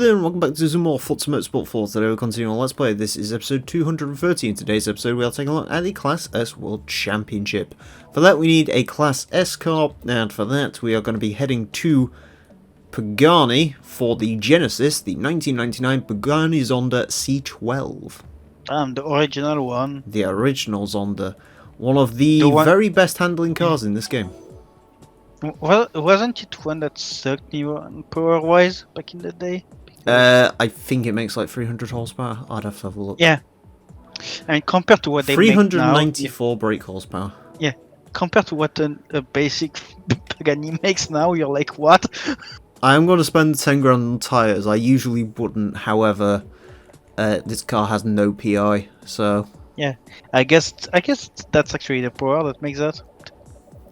there, and welcome back to some more Forza Motorsport 4. Today we're continuing on Let's Play. This is episode 230. In today's episode we are taking a look at the Class S World Championship. For that we need a Class S car, and for that we are going to be heading to Pagani for the Genesis, the 1999 Pagani Zonda C12. The original one. The original Zonda. One of the very best handling cars in this game. Well, wasn't it one that sucked me power-wise back in the day? I think it makes like 300 horsepower. I'd have to have a look. Yeah. I mean, compared to what they make now... 394 brake horsepower. Yeah. Compared to what a basic Pagani makes now, you're like, what? I'm going to spend 10 grand on tyres. I usually wouldn't, however, this car has no PI, so... Yeah. I guess that's actually the power that makes that.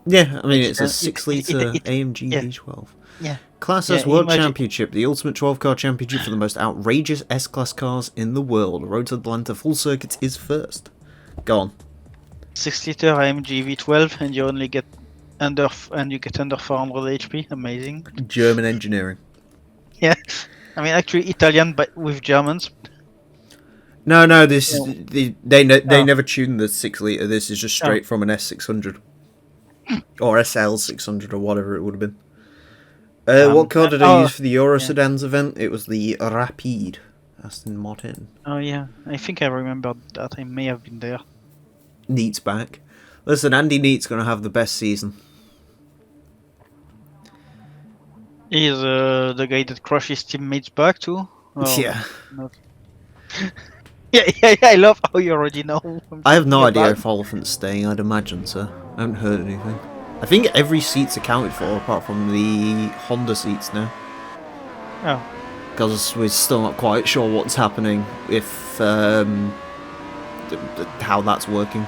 Yeah, I mean, it's a 6-litre AMG V12. Yeah. Class S World Championship, the ultimate 12-car championship for the most outrageous S-Class cars in the world. Road to Atlanta full circuit is first. Go on. 6-litre AMG V12, and you only get under 400 HP. Amazing. German engineering. Yeah. I mean, actually Italian, but with Germans. No, this they never tuned the 6-litre. This is just straight from an S600. Or SL600 or whatever it would have been. What car did I use for the Euro Sedans event? It was the Rapide Aston Martin. Oh yeah, I think I remember that. I may have been there. Neat's back. Listen, Andy Neat's going to have the best season. He's the guy that crushes teammates back too? Oh, yeah. Not... yeah, I love how you already know. I have no idea if Oliphant's staying, I'd imagine so. I haven't heard anything. I think every seat's accounted for apart from the Honda seats now. Oh. Because we're still not quite sure what's happening, if how that's working.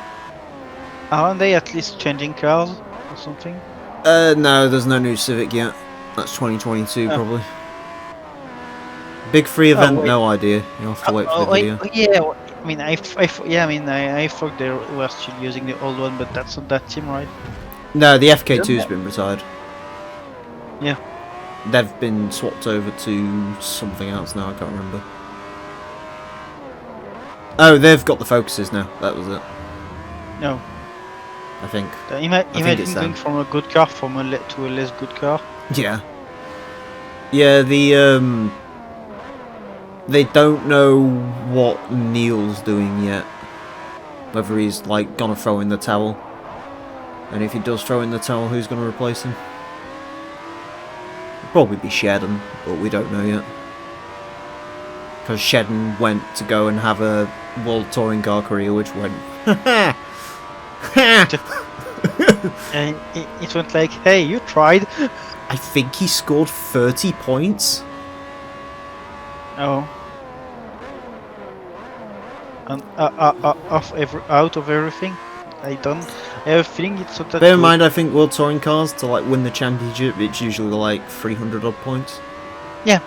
Aren't they at least changing cars or something? No, there's no new Civic yet. That's 2022 probably. Big free event, no idea. You'll have to wait for the video. Yeah, I mean, I thought they were still using the old one, but that's not that team, right? No, the FK2's been retired. Yeah. They've been swapped over to something else now, I can't remember. Oh, they've got the Focuses now, that was it. No. I think. Imagine going from a good car to a less good car. Yeah. Yeah, they don't know what Neil's doing yet. Whether he's like gonna throw in the towel. And if he does throw in the towel, who's gonna replace him? It'll probably be Shedden, but we don't know yet. Because Shedden went to go and have a World Touring Car career, which went And it went like, hey, you tried. I think he scored 30 points. Oh. And out of everything, I have a feeling it's not that Bear in good. mind, I think World Touring Cars, to like win the championship, it's usually like 300 odd points. Yeah.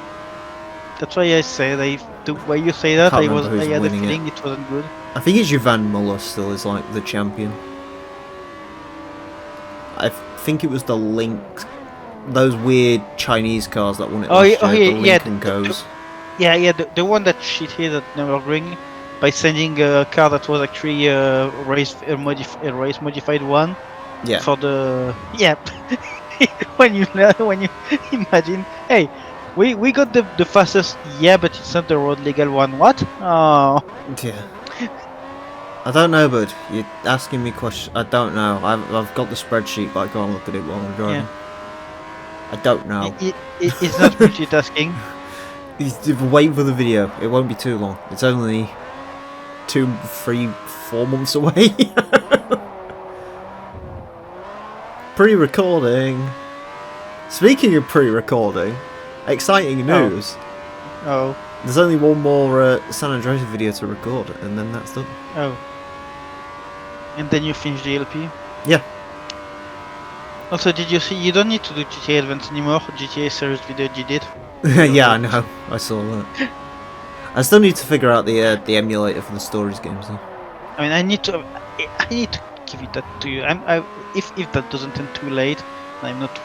That's why I say the way you say that, I had a feeling it wasn't good. I think it's Jovan Muller still is like the champion. I think it was the Link, those weird Chinese cars that won it last year, the Link and Co's. Yeah, the one that cheated at Nürburgring by sending a car that was actually a race modified one. Yeah. For the when you imagine, hey, we got the fastest, but it's not the road legal one. What? Oh. Yeah. I don't know, bud. You're asking me questions. I don't know. I've got the spreadsheet, but I can't look at it while I'm driving. Yeah. I don't know. It's not multitasking. Wait for the video. It won't be too long. It's only 2, 3, 4 months away. Pre-recording. Speaking of pre-recording, exciting news. Oh. There's only one more San Andreas video to record, and then that's done. Oh. And then you finish the LP? Yeah. Also, did you see? You don't need to do GTA Advance anymore. GTA Series video you did. Yeah, I know. I saw that. I still need to figure out the emulator for the Stories games though. I mean, I need to give it that to you. If that doesn't end too late, I'm not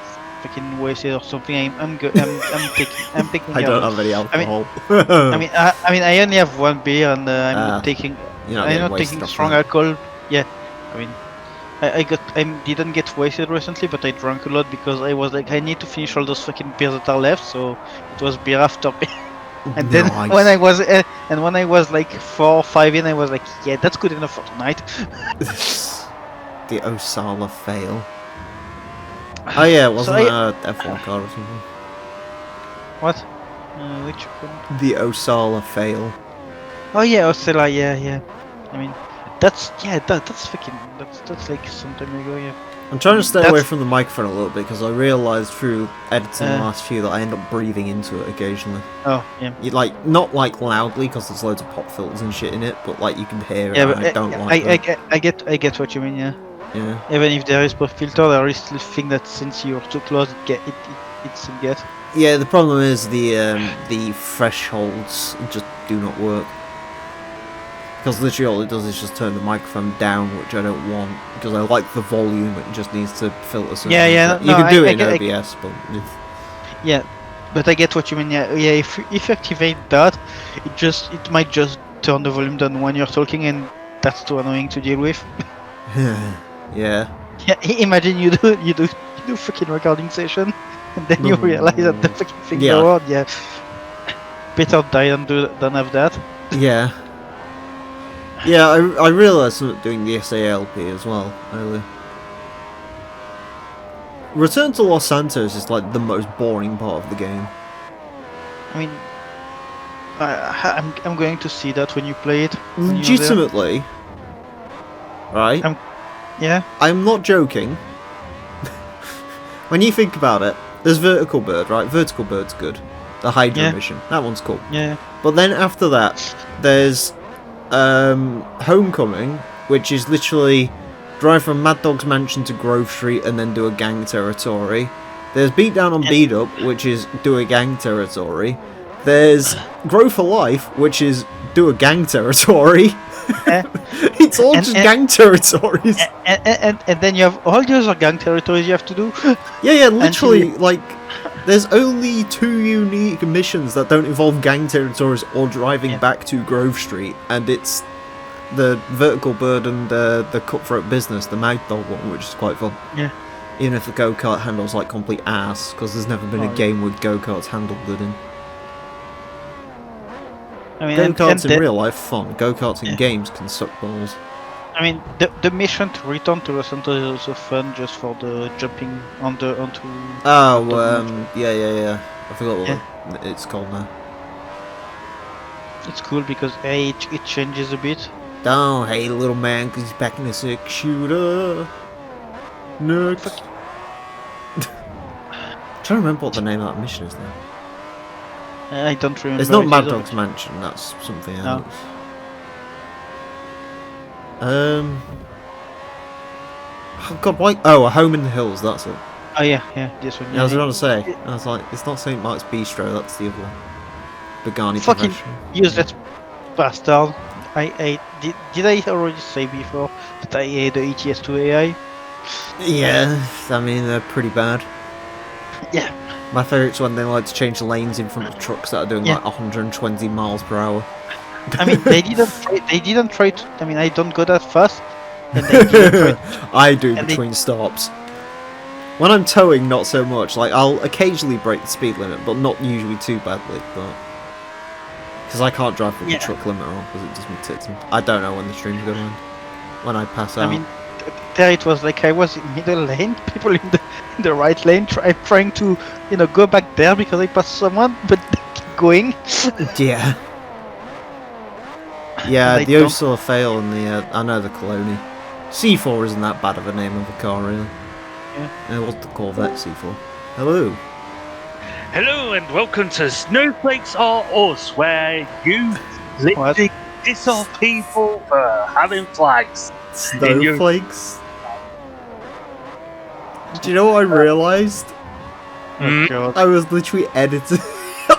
fucking wasted or something, I'm taking. I don't out. have any alcohol. I mean, I only have one beer, and I'm not taking. You're not I'm getting not wasted taking off strong that. alcohol. Yeah, I mean, I didn't get wasted recently, but I drank a lot because I was like, I need to finish all those fucking beers that are left. So it was beer after beer. And then Nice. when I was like 4 or 5 in, I was like, yeah, that's good enough for tonight. The Osala fail. Oh yeah, wasn't So that a F1 car or something? What? Which one? The Osala fail. Oh yeah, Ostella, yeah. I mean, that's like some time ago, yeah. I'm trying to stay That's- away from the microphone a little bit because I realised through editing the Uh. last few that I end up breathing into it occasionally. Oh yeah. You like not like loudly because there's loads of pop filters and shit in it, but like you can hear it. Yeah, and but I don't like that. I get what you mean, yeah. Yeah. Even if there is pop filter, there is still thing that since you're too close, it still gets. Yeah, the problem is the thresholds just do not work. Because literally all it does is just turn the microphone down, which I don't want, because I like the volume, it just needs to filter something. Yeah, You no, can do I it get- in OBS, but... Yeah, but I get what you mean. Yeah. If you activate that, it might just turn the volume down when you're talking, and that's too annoying to deal with. yeah. Yeah, imagine you do fucking recording session, and then you realize that the fucking thing Yeah. go on. Yeah, better die than have that. Yeah. Yeah, I realised I'm doing the SALP as well earlier. Return to Los Santos is like the most boring part of the game. I mean, I'm going to see that when you play it. when you're there. Legitimately, right? Yeah. I'm not joking. When you think about it, there's Vertical Bird, right? Vertical Bird's good. The Hydra Yeah. mission, that one's cool. Yeah. But then after that, there's Homecoming, which is literally drive from Mad Dog's mansion to Grove Street and then do a gang territory. There's Beat Down on Beat Up, which is do a gang territory. There's Grow for Life, which is do a gang territory. It's all just gang territories. And then you have all the other gang territories you have to do. Yeah, literally, like, there's only 2 unique missions that don't involve gang territories or driving back to Grove Street, and it's the Vertical Bird and the Cutthroat Business, the Mad Dog one, which is quite fun. Yeah. Even if the go-kart handles like complete ass, because there's never been a game with go-karts handled good in. I mean, Go-karts in real life, fun. Go-karts in games can suck balls. I mean, the mission to return to Los Santos is also fun, just for the jumping onto. Oh, yeah. I forgot what it's called now. It's cool because it changes a bit. Oh, hey, little man, because he's back in a 6-shooter. Next. I'm trying to remember what the name of that mission is now. I don't remember. It's not it Mad is- Dog's Mansion, that's something No. else. Oh god, why? Oh, A Home in the Hills, that's it. Oh yeah, this one. Yeah, I was going to say, I was like, it's not St. Mark's Bistro, that's the other one. Begani Fucking Professional. useless bastard. Did I already say before that I hate the ETS2 AI? Yeah, I mean, they're pretty bad. Yeah. My favourite's when they like to change lanes in front of trucks that are doing Yeah. like 120 miles per hour. I mean, they didn't try to. I mean, I don't go that fast. And they didn't try I do and between stops. When I'm towing, not so much. Like, I'll occasionally break the speed limit, but not usually too badly. But because I can't drive with the truck limiter on, because it does me tits. And I don't know when the stream's going to end. When I pass out. I mean, there it was like I was in middle lane, people in the right lane trying to go back there because I passed someone, but they keep going. Yeah. Yeah, They the don't- Ursula fail and the I know the Colony. C4 isn't that bad of a name of a car, really. Yeah. And what's the Corvette C4? Hello. Hello and welcome to Snowflakes Are Us, where you literally diss off people for having flags. Snowflakes. Do you know what I realised? Oh, God. I was literally editing.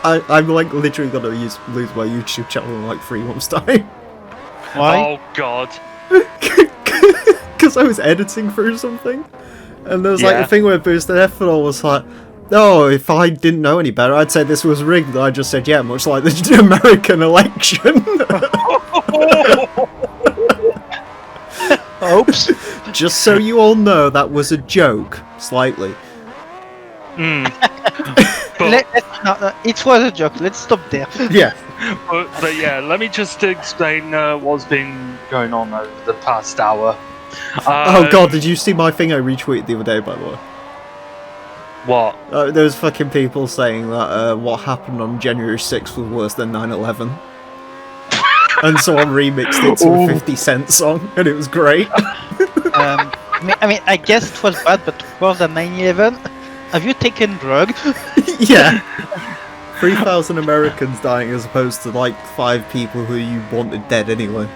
I'm like literally gonna lose my YouTube channel in like 3 months' time. Why? Oh god. Because I was editing through something, And there was like Yeah. a thing where Boosted Ethanol was like, oh, if I didn't know any better, I'd say this was rigged. I just said, yeah, much like the American election. Oops. Just so you all know, that was a joke, slightly. But, No, it was a joke. Let's stop there. Yeah. but yeah, let me just explain what's been going on over the past hour. Oh god, did you see my thing I retweeted the other day, by the way? What? There was fucking people saying that what happened on January 6th was worse than 9/11. And someone remixed it to a 50 Cent song, and it was great. I mean, I guess it was bad, but worse than 9/11. Have you taken drugs? Yeah. 3,000 Americans dying as opposed to like 5 people who you wanted dead anyway.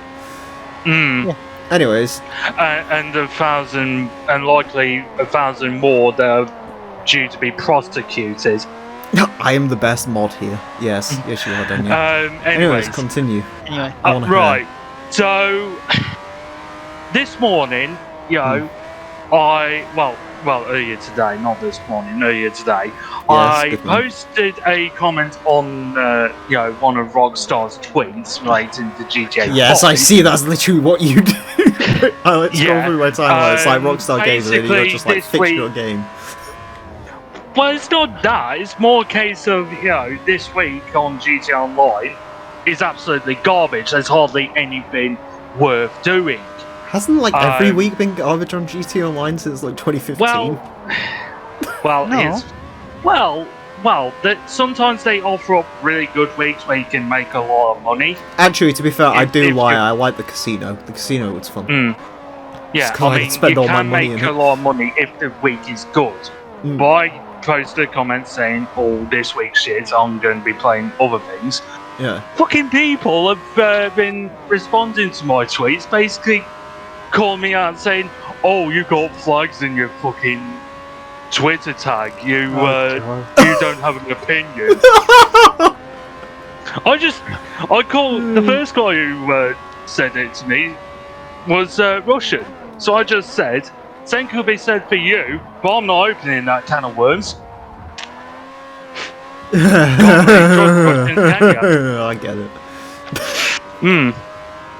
Mm. Anyways. And 1,000, and likely 1,000 more that are due to be prosecuted. I am the best mod here. Yes, yes you are, Daniel. Anyways, continue. Anyway. I wanna hear. Right. So this morning, earlier today, not this morning, earlier today, I good man. posted a comment on one of Rockstar's tweets relating to GTA. Yes, 5. I see. That's literally what you do. I like to scroll Yeah, through my timeline. It's like Rockstar games, and then you're basically just like this fix your week- game. Well, it's not that. It's more a case of, this week on GTA Online is absolutely garbage. There's hardly anything worth doing. Hasn't like every Um, week been garbage on GT Online since like 2015? Well, No. that sometimes they offer up really good weeks where you can make a lot of money. Actually, to be fair, I if do you- lie. I like the casino. The casino was fun. Yeah, Just 'cause I I could mean, spend you all my can money make in a it. lot of money if the week is good. Mm. But I posted a comment saying, "Oh, this week's shit. I'm going to be playing other things." Yeah. Fucking people have been responding to my tweets, basically calling me out and saying, "Oh, you got flags in your fucking Twitter tag. You you don't have an opinion." I called the first guy who said it to me was Russian, so I just said, "Same could be said for you, but I'm not opening that can of worms." I get it.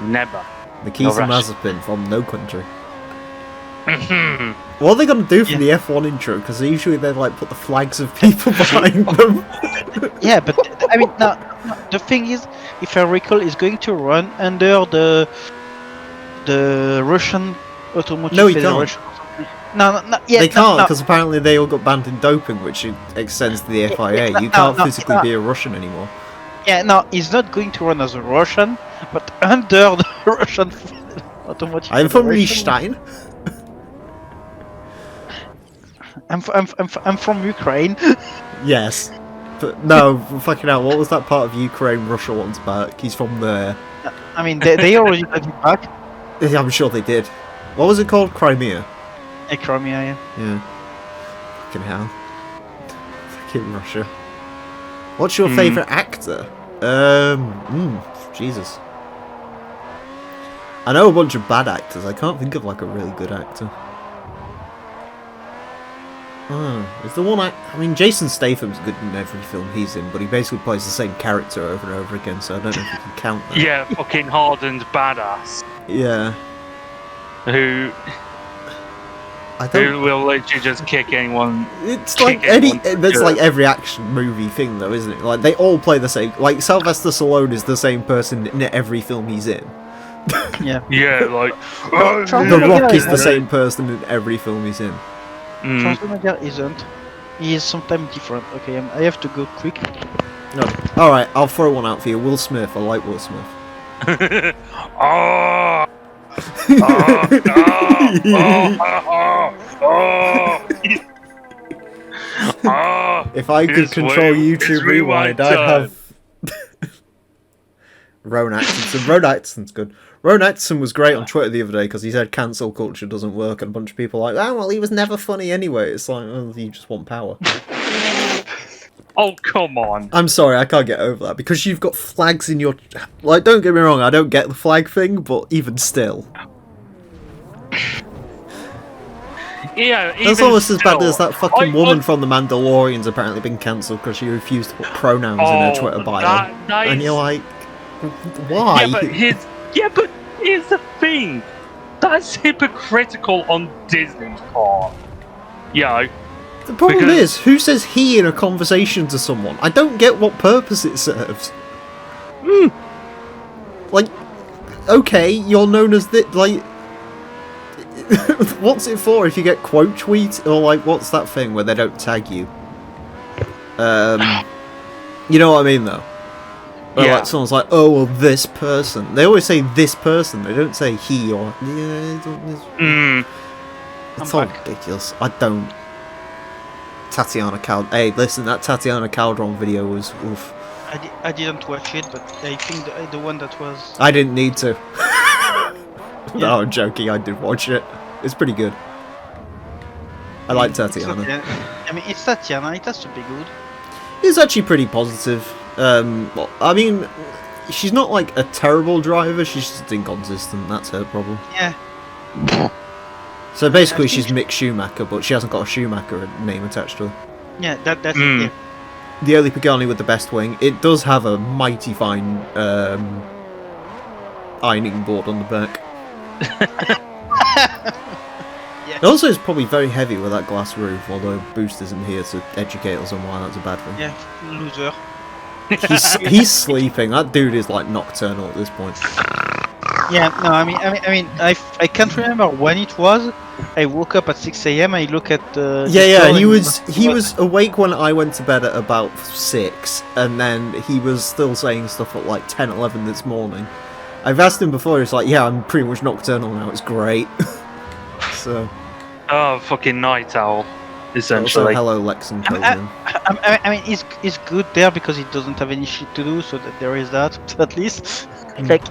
Never. The keys No and rush. Mazepin from No Country. What are they gonna do for the F1 intro? Because usually they like put the flags of people behind them. Yeah, but I mean, no, the thing is, if I recall, it's going to run under the Russian Automotive No, he Federation. No, yeah, They can't no. because apparently they all got banned in doping, which extends to the FIA. You can't physically be a Russian anymore. Yeah, no, he's not going to run as a Russian, but under the Russian Automotive I'm from Federation. Liechtenstein. I'm from Ukraine. Yes. But no, fucking hell, what was that part of Ukraine Russia wants back? He's from there. I mean, they already got it back. Yeah, I'm sure they did. What was it called? Crimea. Crimea, yeah. Yeah. Fucking hell. Fucking Russia. What's your favourite actor? Jesus. I know a bunch of bad actors. I can't think of like a really good actor. Is the one I mean, Jason Statham's good in every film he's in, but he basically plays the same character over and over again, so I don't know if you can count that. Yeah, fucking hardened badass Yeah. who I don't. who will literally just kick anyone. It's like kick any. anyone to That's dirt. like every action movie thing, though, isn't it? Like they all play the same. Like Sylvester Stallone is the same person in every film he's in. Yeah, like The Rock is the same person in every film he's in. Schwarzenegger isn't. He is sometimes different. Okay, I have to go quick. No. All right, I'll throw one out for you. Will Smith. I like Will Smith. Oh, If I could His control way- YouTube his Rewind, rewind I'd time. have Rowan Atkinson. Rowan Atkinson's good. Rowan Atkinson was great on Twitter the other day because he said cancel culture doesn't work, and a bunch of people were like, oh, well, he was never funny anyway. It's like, oh, you just want power. Oh, come on. I'm sorry, I can't get over that because you've got flags in your. Like, don't get me wrong, I don't get the flag thing, but even still. Yeah, That's even almost as bad still, as that fucking I- woman from The Mandalorian's apparently been cancelled because she refused to put pronouns in her Twitter bio. that And is- you're like, why? Yeah, but here's the thing. That's hypocritical on Disney's part. Yeah, The problem because- is, who says he in a conversation to someone? I don't get what purpose it serves. Like, okay, you're known as the like. What's it for if you get quote tweet or like what's that thing where they don't tag you? You know what I mean though. Where, Yeah. like someone's like, oh well, this person. They always say this person. They don't say he or yeah. It's all I'm back. ridiculous. I don't. Tatiana Cal. Hey, listen, that Tatiana Calderon video was. Oof. I didn't watch it, but I think the one that was. I didn't need to. No, I'm joking. I did watch it. It's pretty good. I like Tatiana. I mean, it's Tatiana. It has to be good. It's actually pretty positive. Well, I mean, she's not like a terrible driver. She's just inconsistent. That's her problem. Yeah. So basically, I think she's Mick Schumacher, but she hasn't got a Schumacher name attached to her. Yeah. That's it. Yeah. The early Pagani with the best wing. It does have a mighty fine ironing board on the back. Yeah. It also is probably very heavy with that glass roof, although Boost isn't here to educate us on why that's a bad thing. Yeah. Loser. He's sleeping. That dude is like nocturnal at this point. Yeah. No. I can't remember when it was. I woke up at 6 a.m. I look at the. Yeah, the he phone was awake when I went to bed at about 6, and then he was still saying stuff at like 10, 11 this morning. I've asked him before. He's like, "Yeah, I'm pretty much nocturnal now. It's great." So. Oh, fucking night owl, Also, essentially. hello, Lex and Coleman. I mean, he's good there because he doesn't have any shit to do, so that there is that at least. Like,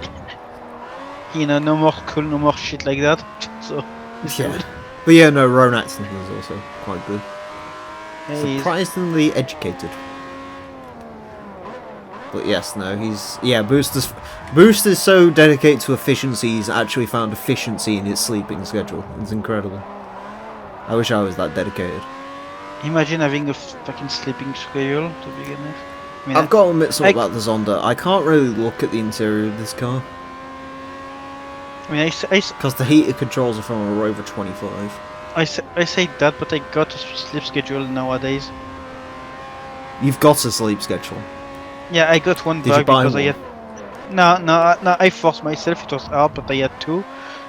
you know, no more school, no more shit like that. So. It's Yeah. good. But yeah, no, Rowan Atkinson is also quite good. Yeah, he's- Surprisingly educated. But yes, no, he's... Yeah, Boost is so dedicated to efficiency, he's actually found efficiency in his sleeping schedule. It's incredible. I wish I was that dedicated. Imagine having a fucking sleeping schedule to begin with. I mean, I've got to admit something I- about the Zonda. I can't really look at the interior of this car. I Because the heated controls are from a Rover 25. I say that, but I got a sleep schedule nowadays. You've got a sleep schedule. Yeah, I got one Did you back buy because I one? had. No, I forced myself. It was hard, but I had to.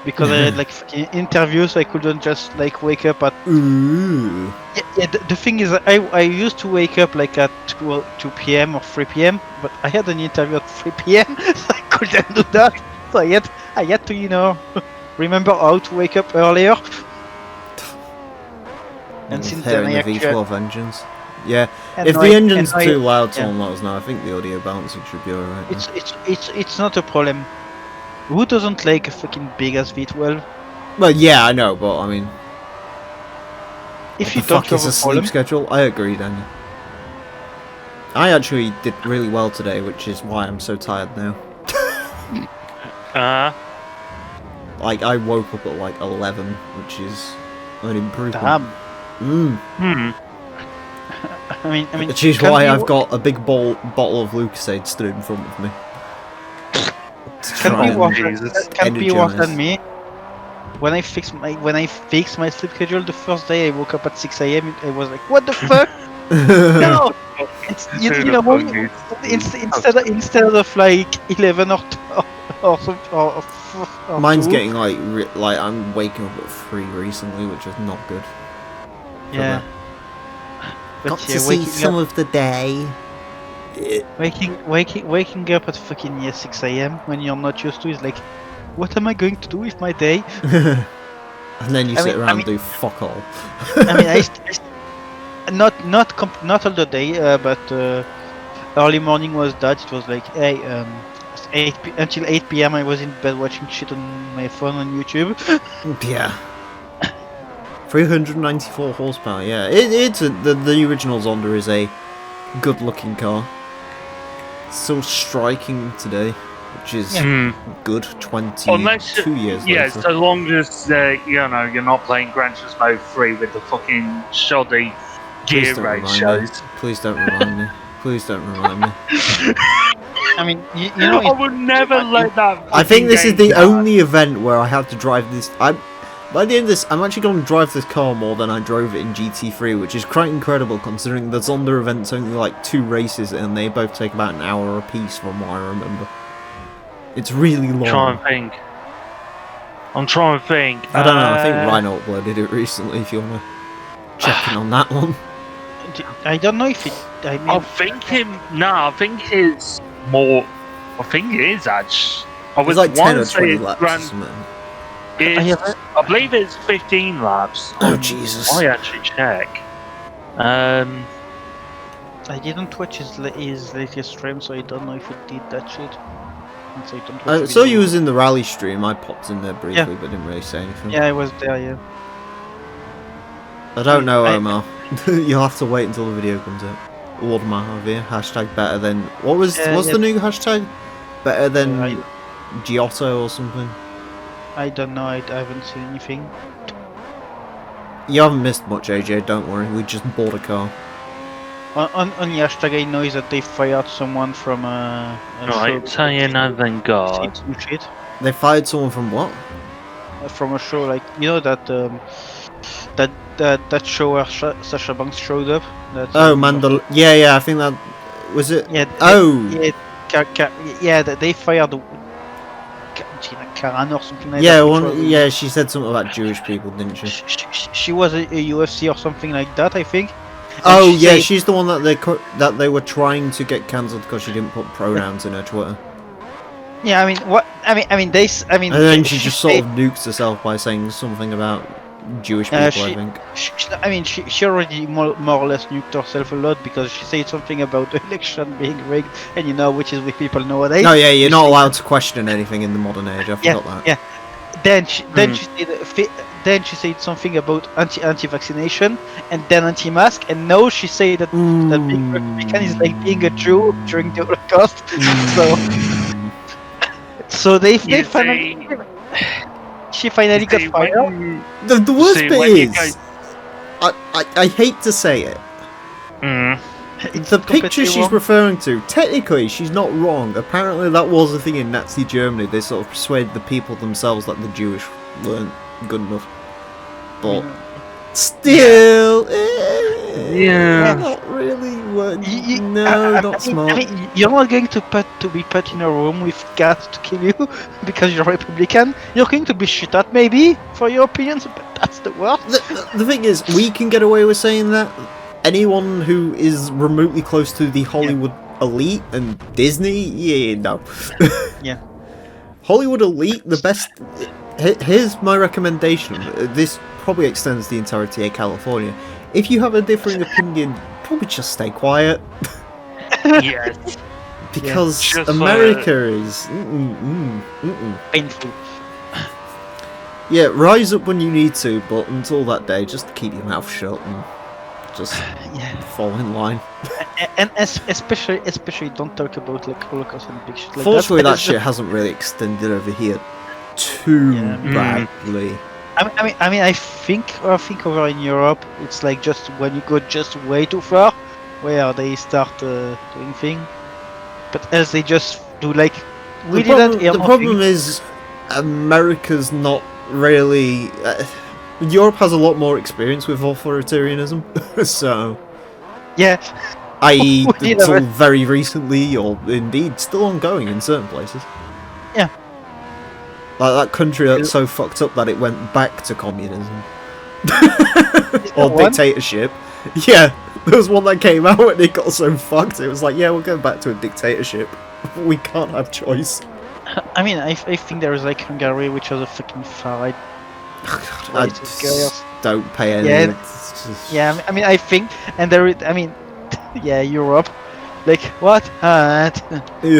Because I had like fucking interviews, so I couldn't just like wake up at. Ooh. Yeah, the thing is, I used to wake up like at 2 p.m. or 3 p.m., but I had an interview at 3 p.m., so I couldn't do that. So I had to, you know, remember how to wake up earlier. And since then, Hearing I the actually. V12 engines. Yeah, and if I- the engine's and I- too loud, yeah. someone let us know. I think the audio balancing should be alright. It's not a problem. Who doesn't like a fucking big ass V12? Well, yeah, I know, but I mean, If what you the don't fuck have is a a sleep problem, schedule? I agree, Daniel. I actually did really well today, which is why I'm so tired now. Like, I woke up at like 11, which is an improvement. damn. Mm. I mean, Which is can why we- I've got a big bottle of Lucasade stood in front of me. To Can try be and- worse. Jesus. Can be worse energized. than me. When I fixed my sleep schedule the first day, I woke up at 6 a.m. I was like, what the fuck? No. It's, you know what? Instead of like 11 or Mine's 2, getting like I'm waking up at 3 recently, which is not good. yeah. But Got yeah, to see some of the day. waking up at fucking 6 a.m. when you're not used to is like, what am I going to do with my day? And then you I sit mean- around I and mean- do fuck all. I mean, not all the day, but early morning was that. It was like, hey, until 8 p.m. I was in bed watching shit on my phone on YouTube. Yeah. 394 horsepower, yeah. The original Zonda is a good looking car. It's so striking today. which is Hmm. good. 22 Unless, years yeah, later. so long as you're not playing Gran Turismo 3 with the fucking shoddy Please gear don't remind me. ratios. Please don't remind me. Please don't remind me. I mean, you know, I would never let that. I think this is fucking the game only event where I have to drive this. By the end of this, I'm actually going to drive this car more than I drove it in GT3, which is quite incredible considering the Zonda event's only like 2 races and they both take about an hour apiece from what I remember. It's really long. I'm trying to think. I don't know, I think Rhino uploaded it recently if you want to check in on that one. I don't know if it. I mean, I think it's more. I think it is actually. I It's was like 10 or once 20 it's laps Gran- or something. I believe it's 15 laps. Oh, Jesus. I actually check. I didn't watch his latest stream, so I don't know if it did that shit. And so I don't watch So you videos. was in the rally stream, I popped in there briefly Yeah. but didn't really say anything. Yeah, I was there. Yeah. I don't know, I- Omar. You'll have to wait until the video comes out. Lord Mahavir, hashtag better than... What's Yeah, the new hashtag? Better than I- Giotto or something? I don't know. I haven't seen anything. You haven't missed much, AJ, don't worry. We just bought a car. On the hashtag, I know is that they fired someone from a Right, tell you nothing, God. Some shit. They fired someone from what? From a show like that show where Sasha Banks showed up. Yeah, I think that... Was it? Yeah. Oh! Yeah, they fired Gina Karan or something like Yeah, that. she said something about Jewish people, didn't she? She was a UFC or something like that, I think. And Oh, she yeah, said- she's the one that they were trying to get cancelled because she didn't put pronouns in her Twitter. Yeah, I mean, what? I mean, And then she just sort of nukes herself by saying something about Jewish people, I think. She already more or less nuked herself a lot because she said something about the election being rigged, and you know, which is with people nowadays. No, yeah, you're not allowed to question anything in the modern age. I forgot that. Yeah. Then she said something about anti-vaccination and then anti-mask, and now she said that being Republican is like being a Jew during the Holocaust. So they finally. She finally got fired. The worst See, bit when you is, I hate to say it, It's the picture completely she's wrong. referring to, technically she's not wrong. Apparently that was a thing in Nazi Germany. They sort of persuaded the people themselves that the Jewish weren't good enough. But still, Yeah. not really. Not I smart. mean, you're not going to be put in a room with cats to kill you because you're Republican. You're going to be shit at maybe for your opinions, but that's the worst. The thing is, we can get away with saying that. Anyone who is remotely close to the Hollywood elite and Disney, no. Yeah. Hollywood elite, the best. Here's my recommendation. This probably extends the entirety of California. If you have a differing opinion, probably just stay quiet. Yes. Because Just, America is... Painful. Yeah, rise up when you need to, but until that day, just keep your mouth shut and just fall in line. And especially don't talk about like Holocaust and big shit like Fortunately, that. that shit hasn't really extended over here too badly. I mean, I think over in Europe, it's like just when you go just way too far, where they start doing things. But else they just do like we didn't. The problem is, America's not really. Europe has a lot more experience with authoritarianism, so. Yeah. I.e., We until never- very recently, or indeed still ongoing in certain places. Yeah. Like that country that's so fucked up that it went back to communism. Or one? dictatorship. Yeah, there was one that came out and it got so fucked. It was like, yeah, we're going back to a dictatorship. We can't have choice. I mean, I think there is like Hungary, which was a fucking far right. I Racist girls. don't pay any. Yeah. It's just- Yeah, I mean, I think, and there is, I mean, yeah, Europe, like what? Yeah,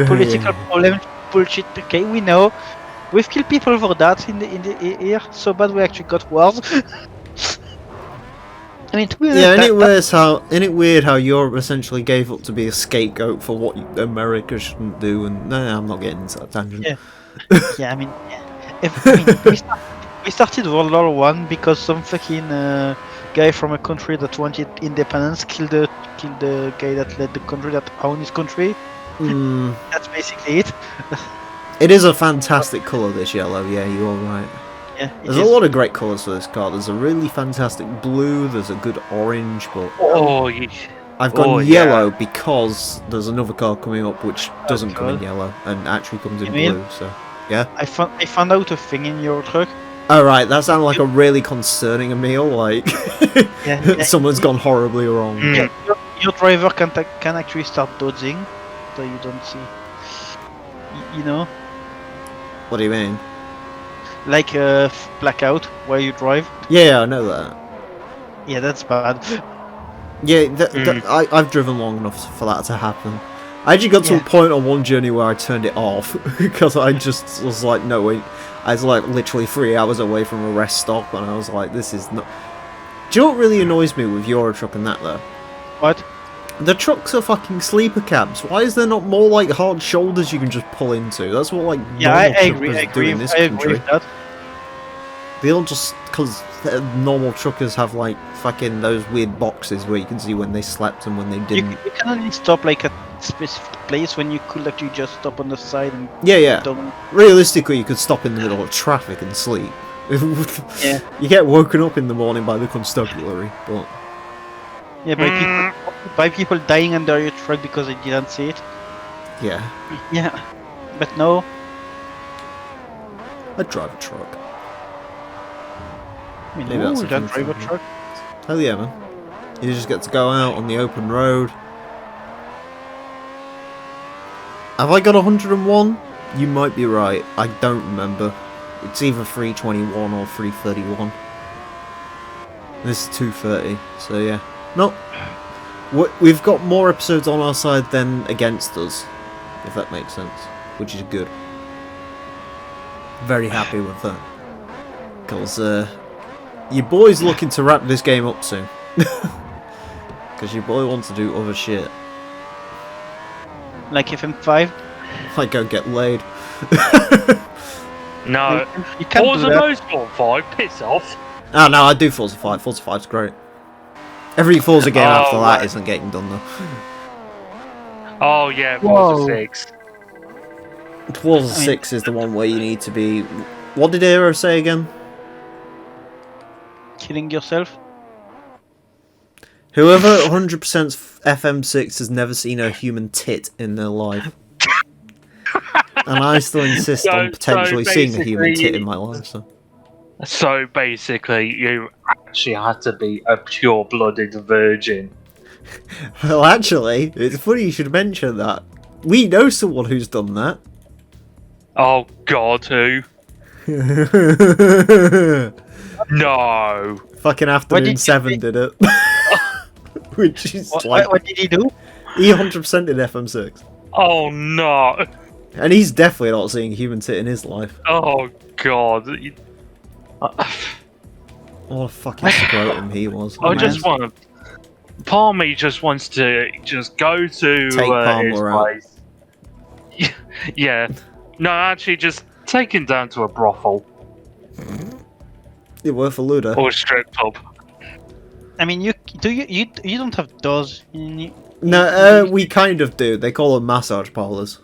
Political yeah. problem, bullshit. Okay, we know. We've killed people for that in the here. So bad we actually got wars. I mean, to be honest, Yeah, isn't it weird how Europe essentially gave up to be a scapegoat for what America shouldn't do? And no, I'm not getting into that tangent. Yeah. Yeah, I mean, we started World War One because some fucking guy from a country that wanted independence killed the guy that led the country that owned his country. That's basically it. It is a fantastic colour, this yellow. Yeah, you are right. Yeah, There's a lot of great colours for this car. There's a really fantastic blue. There's a good orange, but I've gone yellow because there's another car coming up which doesn't come in yellow and actually comes in blue. So yeah. I found out a thing in your truck. Oh right, that sounded like a really concerning Emil. Like someone's gone horribly wrong. Yeah, your driver can actually start dodging, so you don't see. You know. What do you mean? Like a blackout where you drive. Yeah, I know that. Yeah, that's bad. Yeah, I've driven long enough for that to happen. I actually got to a point on one journey where I turned it off because I just was like, no wait. I was like literally 3 hours away from a rest stop, and I was like, this is not. Do you know what really annoys me with Euro Truck and that though? What? The trucks are fucking sleeper cabs. Why is there not more like hard shoulders you can just pull into? That's what like I normal agree. truckers do in this I country. agree with that. They all just because normal truckers have like fucking those weird boxes where you can see when they slept and when they didn't. You can only stop like at specific place when you could actually just stop on the side and Yeah. don't. Realistically, you could stop in the middle of traffic and sleep. Yeah. You get woken up in the morning by the constabulary, but Yeah, by people dying under your truck because they didn't see it. yeah, Yeah, but no. I'd drive a truck. I mean, Maybe no, that's we a don't fun drive a thing. truck. Hell yeah, man. You just get to go out on the open road. Have I got 101? You might be right. I don't remember. It's either 321 or 331. This is 230, so yeah. No. We've got more episodes on our side than against us, if that makes sense. Which is good. Very happy with that. Because, your boy's looking to wrap this game up soon. Because your boy wants to do other shit. Like FM5. Like go get laid. No. You can't Forza do that. Motorsport 5, piss off. Oh no, I do Forza 5. Forza 5's great. Every Forza game after that right. isn't getting done though. Oh yeah, Whoa. Forza 6. Forza 6 is the one where you need to be... What did Aero say again? Killing yourself. Whoever 100% FM6 has never seen a human tit in their life. And I still insist on potentially seeing a human tit in my life. So basically, you actually had to be a pure-blooded virgin. Well, actually, it's funny you should mention that. We know someone who's done that. Oh God, who? No. Fucking Afternoon 7 did it. Which is like... What did he do? He 100% did FM6. Oh no. And he's definitely not seeing a human tit in his life. Oh God. What a fucking scrotum he was. I just want to. Part of me just wants to just go to Take Palmer his out. place. Yeah. No, actually, just take him down to a brothel You're worth a looter. or a strip club. I mean, you don't have doors. No, we kind of do. They call them massage parlors.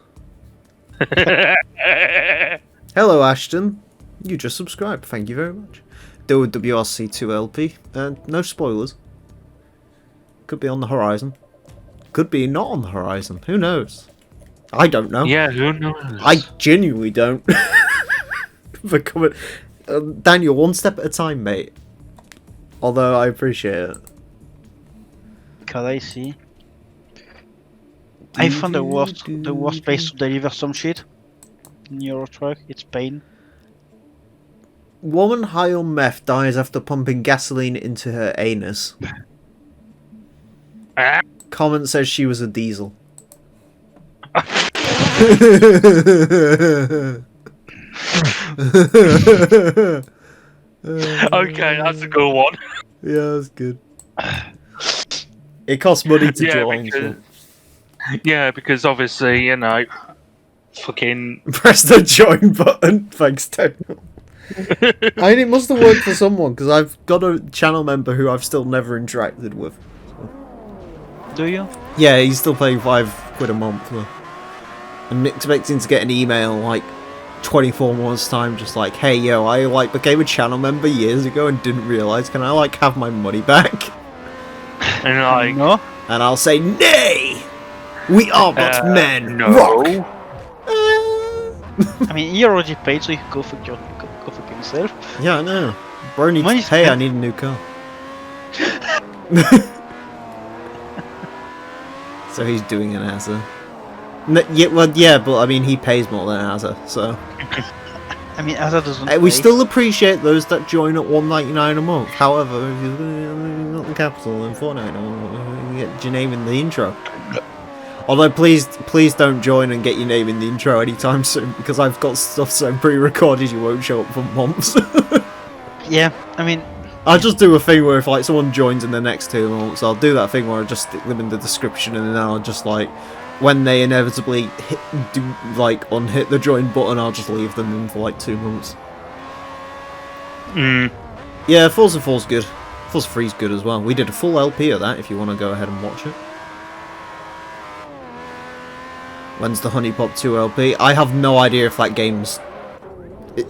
Hello, Ashton. You just subscribed. Thank you very much. Do a WRC2LP. No spoilers. Could be on the horizon. Could be not on the horizon. Who knows? I don't know. Yeah, who knows? I genuinely don't. Daniel, one step at a time, mate. Although I appreciate it. Can I see? I found the worst place to deliver some shit in your truck. It's pain. Woman high on meth dies after pumping gasoline into her anus. Comment says she was a diesel. Okay, that's a good one. Yeah, that's good. It costs money to Yeah, join. because, because obviously, fucking. Press the join button. Thanks, Daniel. I mean, it must have worked for someone, because I've got a channel member who I've still never interacted with. Do you? Yeah, he's still paying £5 a month. I'm expecting to get an email like 24 months time, just like, hey yo, I became a channel member years ago and didn't realise, can I have my money back? And No. And I'll say, nay! We are but men! no. Rock! I mean, he already paid, so you can go for yourself. Yeah, I know. Bro needs Money to pay, I spent. need a new car. So he's doing an Asa. Yeah, but I mean, he pays more than Asa, so... I mean, Asa doesn't We pay. still appreciate those that join at $1.99 a month. However, if you've got the capital in Fortnite, you get your name in the intro. Although, please don't join and get your name in the intro anytime soon, because I've got stuff so pre-recorded you won't show up for months. Yeah, I mean, I'll just do a thing where if like someone joins in the next 2 months, I'll do that thing where I just stick them in the description, and then I'll just like, when they inevitably unhit the join button, I'll just leave them in for like 2 months. Yeah, Forza 4's good. Forza 3's good as well. We did a full LP of that if you want to go ahead and watch it. When's the Honey Pop 2 LP? I have no idea if that game's...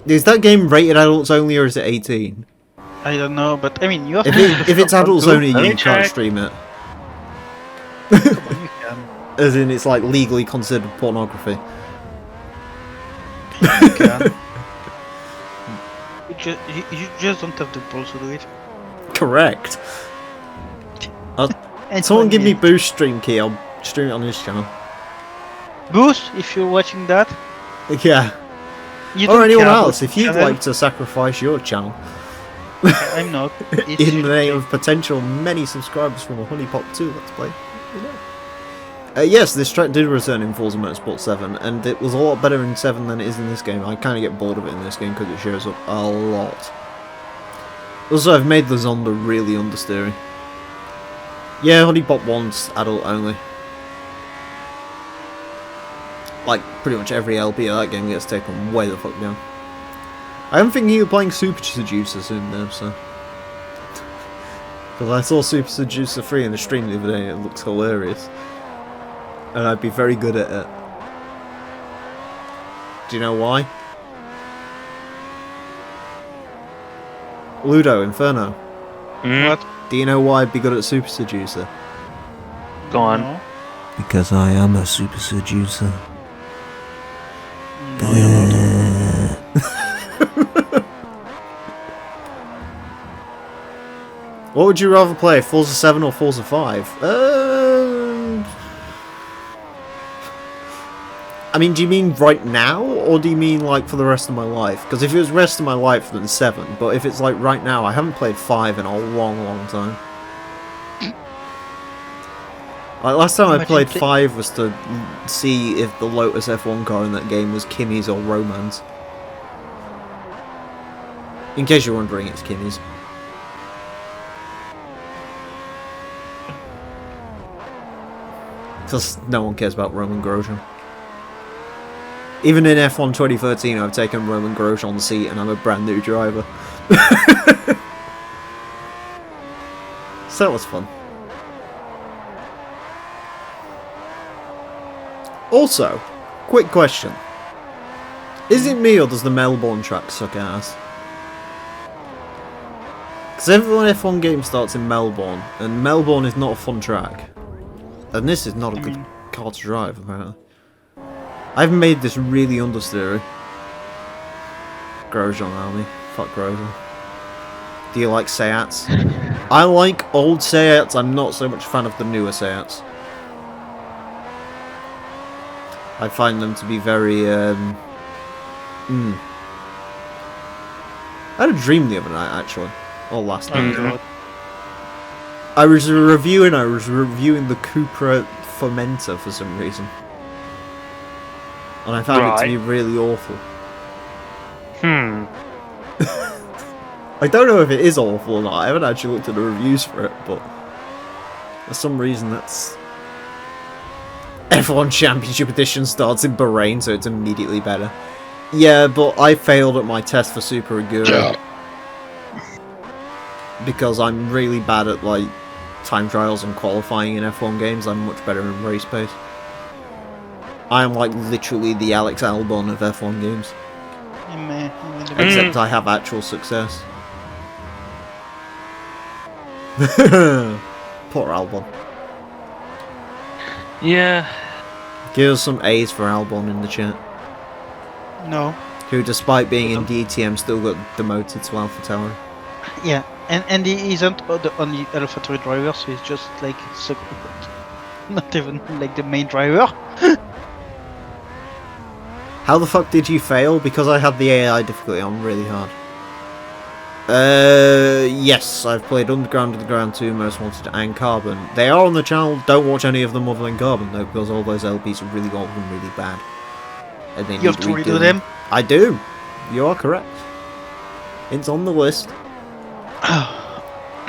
Is that game rated adults only, or is it 18? I don't know, but I mean, you have If it's adults only, you can't check. stream it. Come on, you can. As in, it's like legally considered pornography. You can. You just don't have the balls to do it. Correct. And Someone give me funny. Boost stream key, I'll stream it on his channel. Boost, if you're watching that. Yeah. You Or don't anyone care else, about if you'd channel. like to sacrifice your channel. I'm not. It's In the name of potential many subscribers from a Honey Pop 2 Let's Play. Yes, this track did return in Forza Motorsport 7, and it was a lot better in 7 than it is in this game. I kind of get bored of it in this game because it shows up a lot. Also, I've made the Zonda really understeering. Yeah, Honey Pop 1's adult only. Like, pretty much every LP of that game gets taken way the fuck down. I am thinking of playing Super Seducer soon though, so... Because I saw Super Seducer 3 in the stream the other day and it looks hilarious. And I'd be very good at it. Do you know why? Ludo, Inferno. What? Do you know why I'd be good at Super Seducer? Go on. No. Because I am a Super Seducer. No, you're not. What would you rather play, Forza 7 or Forza 5? I mean, do you mean right now, or do you mean like for the rest of my life? Because if it was rest of my life, then 7. But if it's like right now, I haven't played 5 in a long, long time. Like last time I Imagine played pla- 5 was to see if the Lotus F1 car in that game was Kimmy's or Romance. In case you're wondering, it's Kimmy's. Because no one cares about Roman Grosjean. Even in F1 2013, I've taken Roman Grosjean's seat and I'm a brand new driver. So that was fun. Also, quick question. Is it me or does the Melbourne track suck ass? Because every F1 game starts in Melbourne, and Melbourne is not a fun track. And this is not a good car to drive, apparently. I've made this really understeery. Grosjean army. Fuck Grosjean. Do you like Seats? I like old Seats, I'm not so much a fan of the newer Seats. I find them to be very, I had a dream the other night, actually. Or last night. I was reviewing the Cupra Formentor for some reason. And I found it to be really awful. I don't know if it is awful or not. I haven't actually looked at the reviews for it, but for some reason that's... F1 Championship Edition starts in Bahrain, so it's immediately better. Yeah, but I failed at my test for Super Agura. Because I'm really bad at, like, time trials and qualifying in F1 games. I'm much better in race pace. I am, like, literally the Alex Albon of F1 games. Except I have actual success. Poor Albon. Yeah. Give us some A's for Albon in the chat. No. Who, despite being in DTM, still got demoted to AlphaTauri. Yeah, and he isn't the only AlphaTauri driver, so he's just like not even like the main driver. How the fuck did you fail? Because I had the AI difficulty on really hard. Yes, I've played Underground 2, Most Wanted, and Carbon. They are on the channel. Don't watch any of them other than Carbon though, because all those LPs are really old and really bad. And they You have to redo them? I do. You are correct. It's on the list.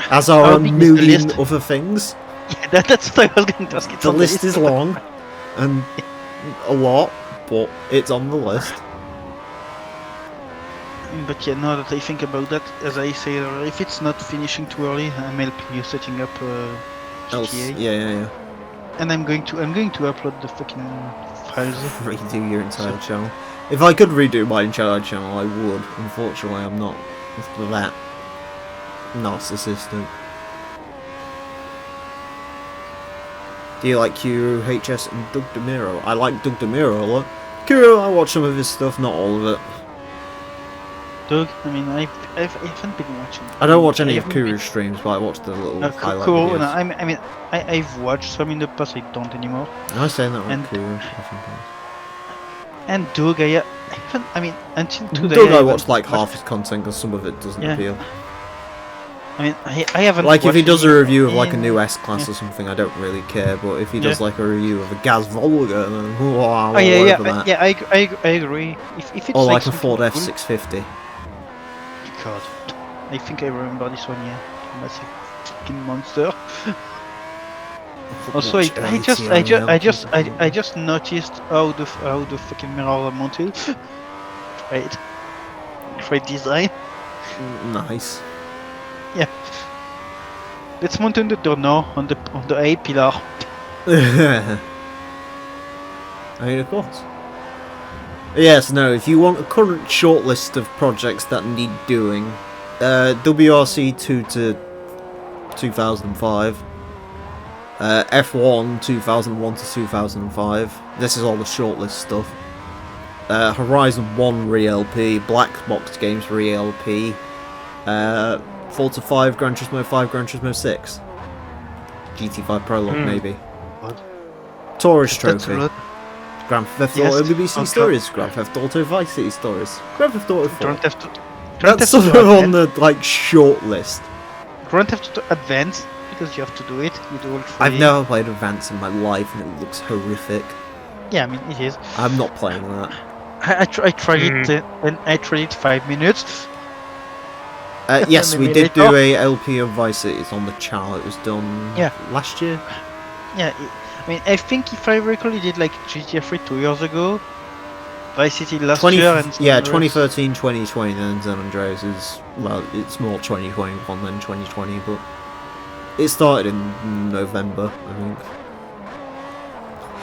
As are a million other things. Yeah, that's what I was going to ask. The list is long and a lot, but it's on the list. But yeah, now that I think about that, as I say, if it's not finishing too early, I'm helping you setting up GTA. Yeah. And I'm going to upload the fucking files. Redo your entire channel. If I could redo my entire channel, I would. Unfortunately, I'm not that narcissistic. Do you like Kuro, HS, and Doug DeMiro? I like Doug DeMiro a lot. Kuro, I watch some of his stuff, not all of it. Doug, I mean, I haven't been watching. I don't watch any of Kuro's streams, but I watch the little highlight videos. No, I mean, I've watched some in the past. I don't anymore. I say that with And- Kuro. And Doug, I haven't. I mean, until today. Doug, I haven't watch like half watched- his content because some of it doesn't Yeah. appeal. I mean, I haven't. Like if he watched does a it review of like a in- new S-Class or something, I don't really care. But if he does like a review of a Gaz Volga, then I'm all over that. Yeah, I agree. If it's Or like a something Ford cool- F650. God, I think I remember this one. Yeah, massive fucking monster. Also, I just noticed how the fucking mirrors are mounted. Great design. Nice. Let's mount on the door now on the A pillar. I mean, of course. Yes, no, if you want a current shortlist of projects that need doing, WRC 2 to 2005, F1 2001 to 2005, this is all the shortlist stuff, Horizon 1 re-LP, Black Box Games re-LP, Forza 5, Gran Turismo 5, Gran Turismo 6, GT5 Prologue maybe, What? Tourist That's Trophy. a lot. Grand Theft Yes. Auto BBC Okay. Stories, Grand Theft Auto Vice City Stories, Grand Theft Auto 4. Grand Theft Auto. That's sort of on the like short list. Grand Theft Auto Advance, because you have to do it. You do all three. I've never played Advance in my life, and it looks horrific. Yeah, I mean it is. I'm not playing that. I tried it and I tried it 5 minutes. Yes, And we they did made it do up. a LP of Vice City. It's on the channel. It was done last year. Yeah, I mean I think if I recall, he did like GTA 3 2 years ago, Vice City last year, and yeah, San Andreas. 2013, 2020, then San Andreas is, well, it's more 2021 than 2020, but it started in November, I think.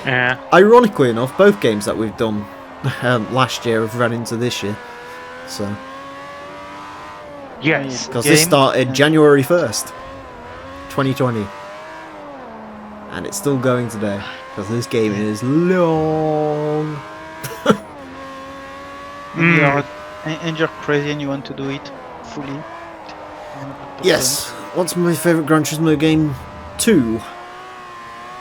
Yeah. Ironically enough, both games that we've done last year have run into this year, so Yes. because this started January 1st, 2020, and it's still going today because this game is long. And you're crazy and you want to do it fully. Yes. What's my favourite Gran Turismo game? 2.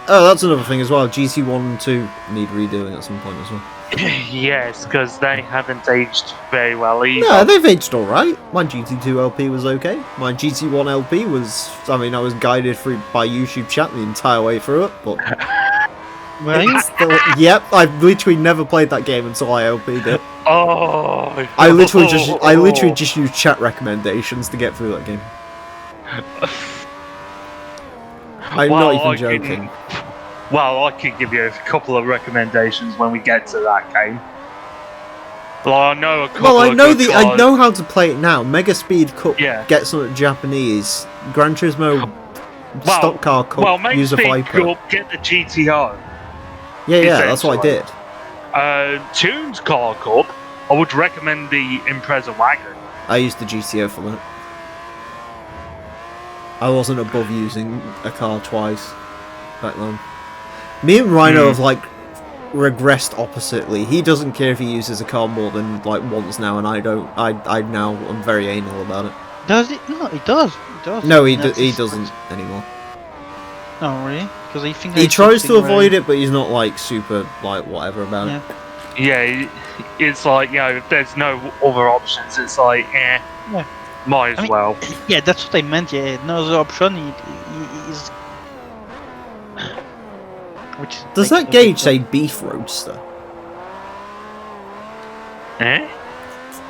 Oh, that's another thing as well. GT1 and 2 need redoing at some point as well. Yes, because they haven't aged very well either. Yeah, they've aged alright. My GT2 LP was okay. My GT1 LP was... I mean, I was guided through by YouTube chat the entire way through it, but... Were you? Yep, I've literally never played that game until I LP'd it. Oh, I literally just use chat recommendations to get through that game. I'm not even joking. Well, I can give you a couple of recommendations when we get to that game. Well, I know a couple. Well, I I know how to play it now. Mega Speed Cup, Yeah. get some Japanese. Gran Turismo Stock Car Cup, Well, make use a Speed Viper. Cup, get the GTO. Yeah, that's what I did. Tunes Car Cup, I would recommend the Impreza Wagon. I used the GTO for that. I wasn't above using a car twice back then. Me and Rhino have like regressed oppositely. He doesn't care if he uses a car more than like once now, and I don't. I'm very anal about it. Does it? No, it does. It does. No, he doesn't anymore. No, really? Because I think He tries to avoid it, but he's not like super like whatever about it. Yeah, it's like, if there's no other options, it's like, might as well. Yeah, that's what I meant. Yeah, no other option. Is. Which Does that gauge say beef roadster? Eh?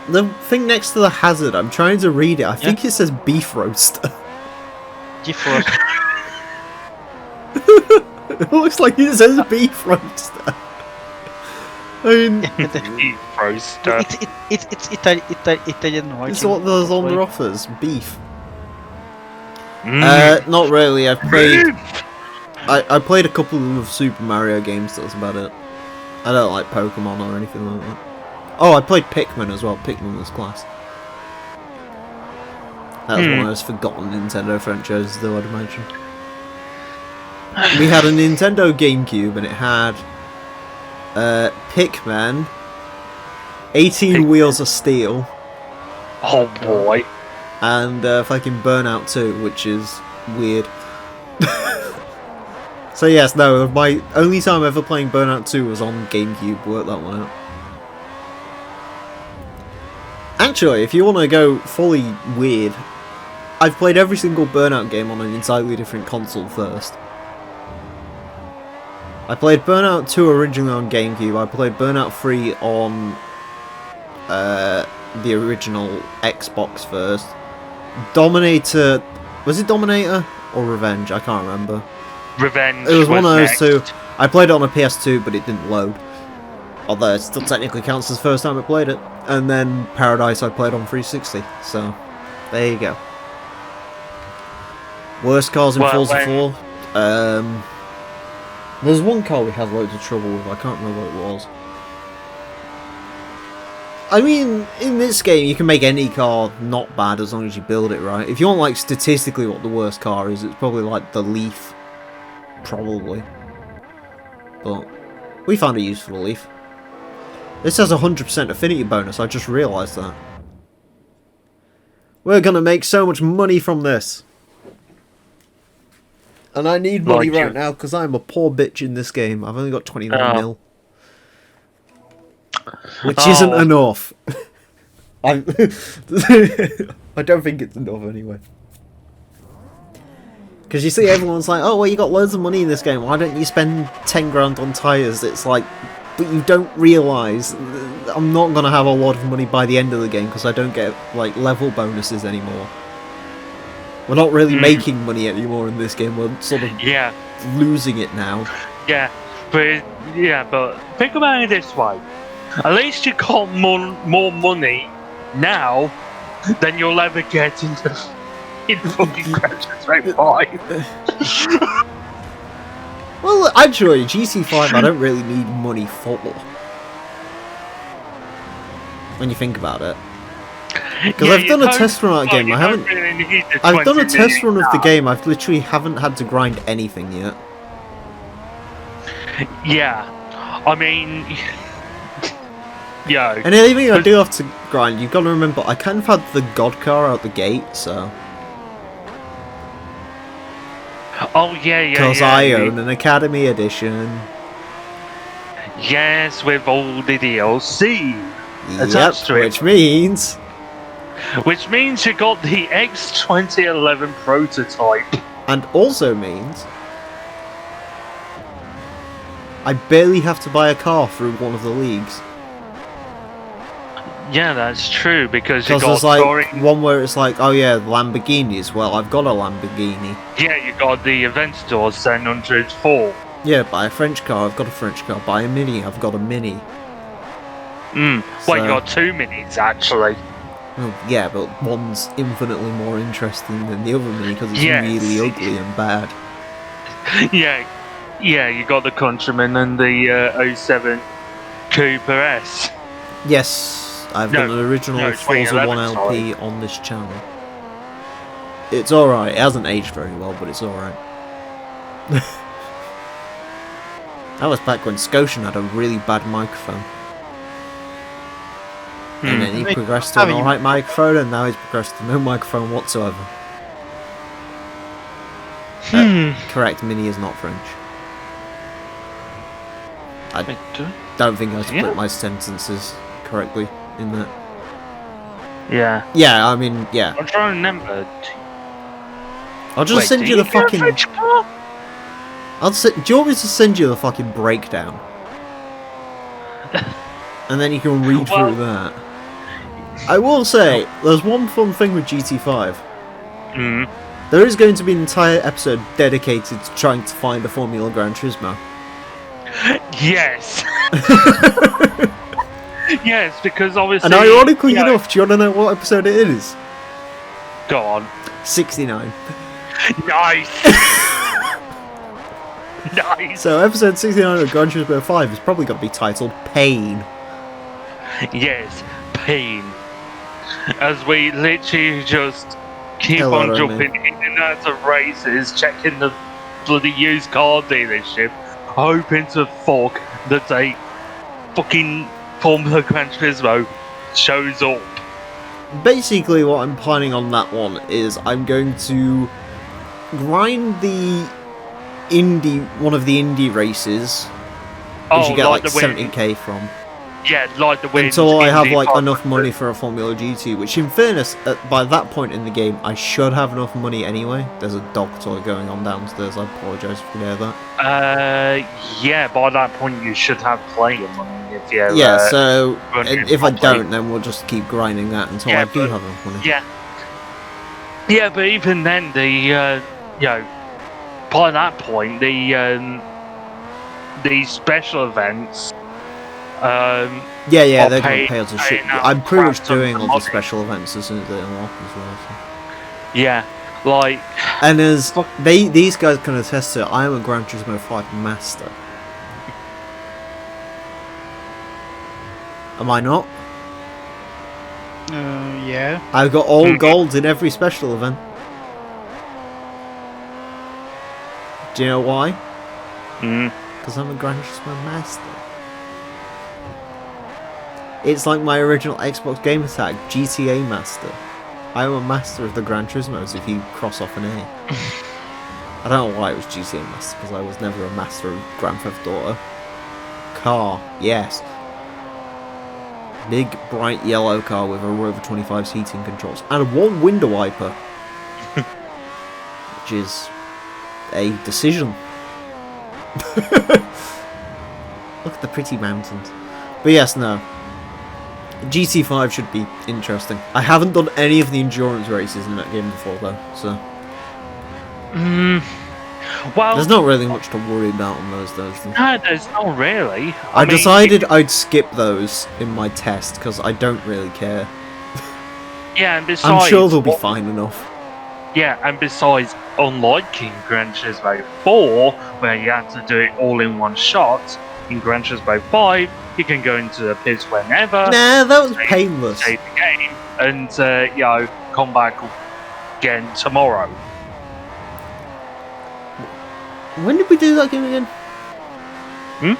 The thing next to the hazard, I'm trying to read it. I think it says beef roadster. Beef roaster. It looks like it says beef roadster. I mean, Beef roaster. It's Italian writing. it's what those on the offers. Beef. Not really. I've played. I played a couple of Super Mario games. That's about it. I don't like Pokemon or anything like that. Oh, I played Pikmin as well. Pikmin was class. That was one of those forgotten Nintendo franchises, though, I'd imagine. We had a Nintendo GameCube, and it had Pikmin, 18 Wheels of Steel. Oh boy. And fucking Burnout 2, which is weird. So yes, no, my only time ever playing Burnout 2 was on GameCube. Worked that one out. Actually, if you want to go fully weird, I've played every single Burnout game on an entirely different console first. I played Burnout 2 originally on GameCube. I played Burnout 3 on the original Xbox first. Dominator... Was it Dominator or Revenge? I can't remember. Revenge. It was one of those next. two. I played it on a PS2, but it didn't load. Although it still technically counts as the first time I played it. And then Paradise I played on 360. So, there you go. Worst cars in Forza 4. There's one car we had loads of trouble with. I can't remember what it was. I mean, in this game, you can make any car not bad as long as you build it right. If you want, like, statistically what the worst car is, it's probably, like, the Leaf. Probably. But we found a use for the Leaf. This has a 100% affinity bonus, I just realised that. We're gonna make so much money from this. And I need money right now, because I'm a poor bitch in this game. I've only got 29 mil. Which isn't enough. I don't think it's enough anyway. Because you see everyone's like, oh, well, you got loads of money in this game. Why don't you spend 10 grand on tyres? It's like, but you don't realise I'm not going to have a lot of money by the end of the game because I don't get, like, level bonuses anymore. We're not really making money anymore in this game. We're sort of losing it now. Yeah, but think about it this way. At least you got more money now than you'll ever get in fucking Gran Turismo 5. Well, actually, GT5 I don't really need money for. When you think about it. Because I've done a test run of that game. I've done a test run of the game. I've literally haven't had to grind anything yet. Yeah, I mean, yeah. And anything I do have to grind, you've got to remember, I kind of had the God car out the gate, so. Oh yeah. Because I own an Academy Edition. Yes, with all the DLC. Yep, which means you got the X2011 prototype. And also means I barely have to buy a car through one of the leagues. Yeah, that's true, because you Because got there's like touring. one where it's like, oh yeah, Lamborghinis. Well, I've got a Lamborghini. Yeah, you got the Aventador 704. Yeah, buy a French car. I've got a French car. Buy a Mini. I've got a Mini. Well, So- you got 2 minis actually. Well, yeah, but one's infinitely more interesting than the other Mini because it's Yes. really ugly and bad. Yeah, you got the Countryman and the 07 Cooper S. Yes, I've No, got an original no, Forza 2011, 1 LP on this channel. It's alright. It hasn't aged very well, but it's alright. That was back when Scotian had a really bad microphone. And then he Wait, progressed to an having- alright microphone, and now he's progressed to no microphone whatsoever. Correct, Mini is not French. I don't think I split Yeah. my sentences correctly in that. Yeah. Yeah, I mean, yeah. I'm trying to remember. I'll just Wait, send do you the get a fucking... French car? Do you want me to send you the fucking breakdown? And then you can read through that. I will say, there's one fun thing with GT5. There is going to be an entire episode dedicated to trying to find a Formula Gran Turismo. Yes. Yes, because obviously. And ironically you know- enough, do you want to know what episode it is? Go on. 69. Nice. Nice. So episode 69 of Gran Turismo 5 is probably going to be titled Pain. Yes, pain. As we literally just keep Hello, on Roman. jumping in and out of races, checking the bloody used car dealership, hoping to fuck that a fucking Formula Gran Turismo shows up. Basically what I'm planning on that one is I'm going to grind one of the indie races, which you get like the win. 70k from, Yeah, like the win. until I have like enough money for a Formula GT, which in fairness, by that point in the game, I should have enough money anyway. There's a dog toy going on downstairs, I apologise if you hear that. Yeah, by that point you should have plenty of money if you Yeah, so run it if I properly. don't, then we'll just keep grinding that until Yeah, I do but- have enough money. Yeah, but even then, the by that point, the special events, Yeah, I'll they're going pay- to pay us a pay shit. now I'm pretty much crap ton doing of all the money. special events as soon as they unlock as well. So. yeah, like And as Fuck. these guys can attest to, I am a Gran Turismo 5 master. Am I not? Yeah. I've got all golds in every special event. Do you know why? Because I'm a Gran Turismo master. It's like my original Xbox gamer tag, GTA Master. I am a master of the Gran Turismos if you cross off an A. I don't know why it was GTA Master, because I was never a master of Grand Theft Auto. Car, yes. Big, bright yellow car with a Rover 25's heating controls. And one window wiper. Which is a decision. Look at the pretty mountains. But yes, no. GT5 should be interesting. I haven't done any of the endurance races in that game before though, so well, there's not really much to worry about on those though. no, there's not really. I mean, decided I'd skip those in my test because I don't really care. Yeah, and besides, I'm sure they'll be fine enough. Yeah, and besides, unlike in Gran Turismo 4, where you have to do it all in one shot, in Gran Turismo 5, you can go into the pits whenever, Nah, that was painless. save the game, and come back again tomorrow. When did we do that game again? Hmm?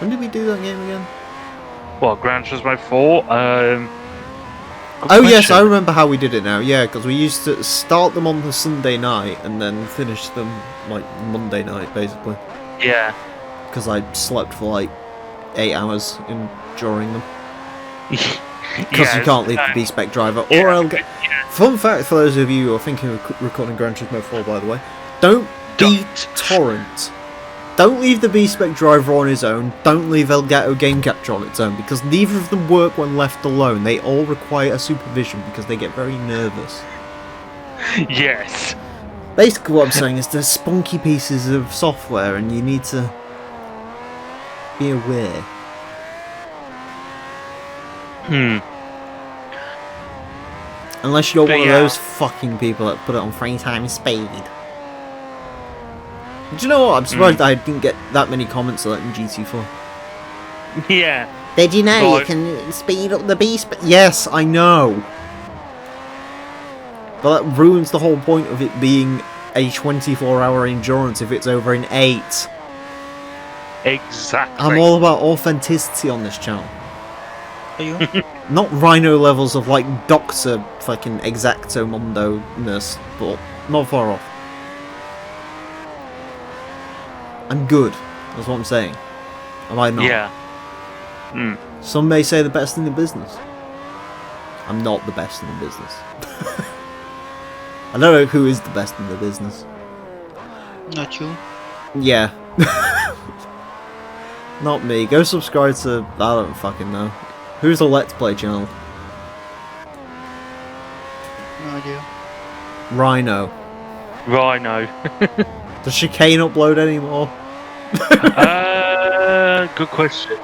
When did we do that game again? Well, Gran Turismo 4. Good Oh yes, question. I remember how we did it now. Yeah, because we used to start them on the Sunday night and then finish them like Monday night, basically. Yeah. Because I slept for like 8 hours during them. Because you can't leave the B-Spec driver, or I'll get. Fun fact for those of you who are thinking of recording Gran Turismo 4, by the way, don't beat torrent. Don't leave the B-Spec driver on his own. Don't leave Elgato Game Capture on its own, because neither of them work when left alone. They all require supervision because they get very nervous. Yes. Basically what I'm saying is they're spunky pieces of software and you need to be aware. Unless you're one of those fucking people that put it on free time speed. Do you know what? I'm surprised I didn't get that many comments on that in GT4. Yeah. Did you know you can speed up the beast? Yes, I know. But that ruins the whole point of it being a 24-hour endurance if it's over in 8. Exactly. I'm all about authenticity on this channel. Are you? Not rhino levels of like Doctor fucking Exacto Mondo-ness, but not far off. I'm good, that's what I'm saying. Am I not? Yeah. Some may say the best in the business. I'm not the best in the business. I don't know who is the best in the business. Not you. Yeah. Not me. Go subscribe to... I don't fucking know. Who's the Let's Play channel? No idea. Rhino. Rhino. Does Chicane upload anymore? Good question.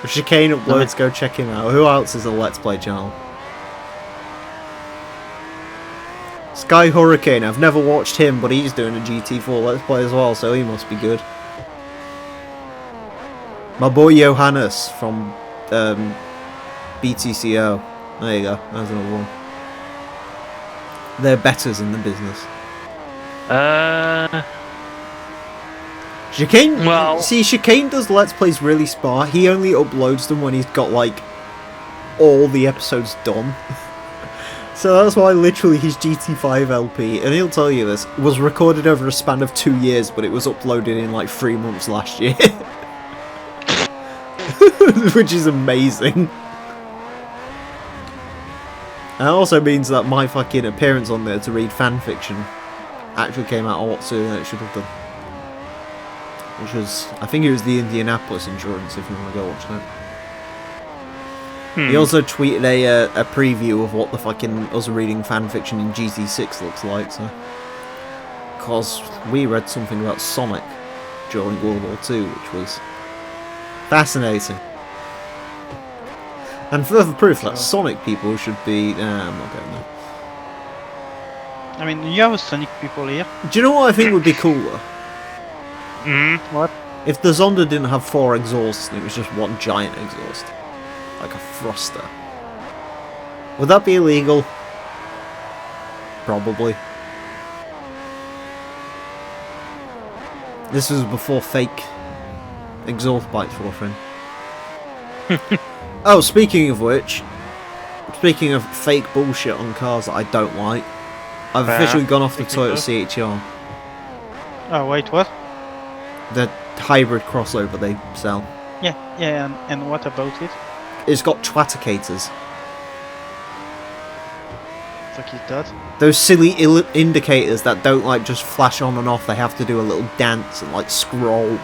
If Chicane uploads, go check him out. Who else is a Let's Play channel? Sky Hurricane. I've never watched him, but he's doing a GT4 Let's Play as well, so he must be good. My boy Johannes from BTCO. There you go. There's another one. They're betters in the business. Chicane, well, see, Chicane does Let's Plays really smart. He only uploads them when he's got, like, all the episodes done. So that's why literally his GT5 LP, and he'll tell you this, was recorded over a span of 2 years, but it was uploaded in, like, 3 months last year. Which is amazing. And it also means that my fucking appearance on there to read fanfiction actually came out a lot sooner than it should have done. Which was, I think it was the Indianapolis Endurance, if you want to go watch that. He also tweeted a preview of what the fucking us reading fanfiction in GT6 looks like, so... Because we read something about Sonic during World War II, which was fascinating. And further proof that Sonic people should be... I'm not going there. I mean, you have a Sonic people here. Do you know what I think would be cooler? What? If the Zonda didn't have 4 exhausts and it was just one giant exhaust. Like a thruster. Would that be illegal? Probably. This was before fake exhaust bikes were a thing. Oh, speaking of which, speaking of fake bullshit on cars that I don't like, I've officially gone off the Toyota CHR. Oh, wait, what? The hybrid crossover they sell. Yeah, and what about it? It's got twatticators. Fuck is that? Those silly indicators that don't like just flash on and off, they have to do a little dance and like scroll.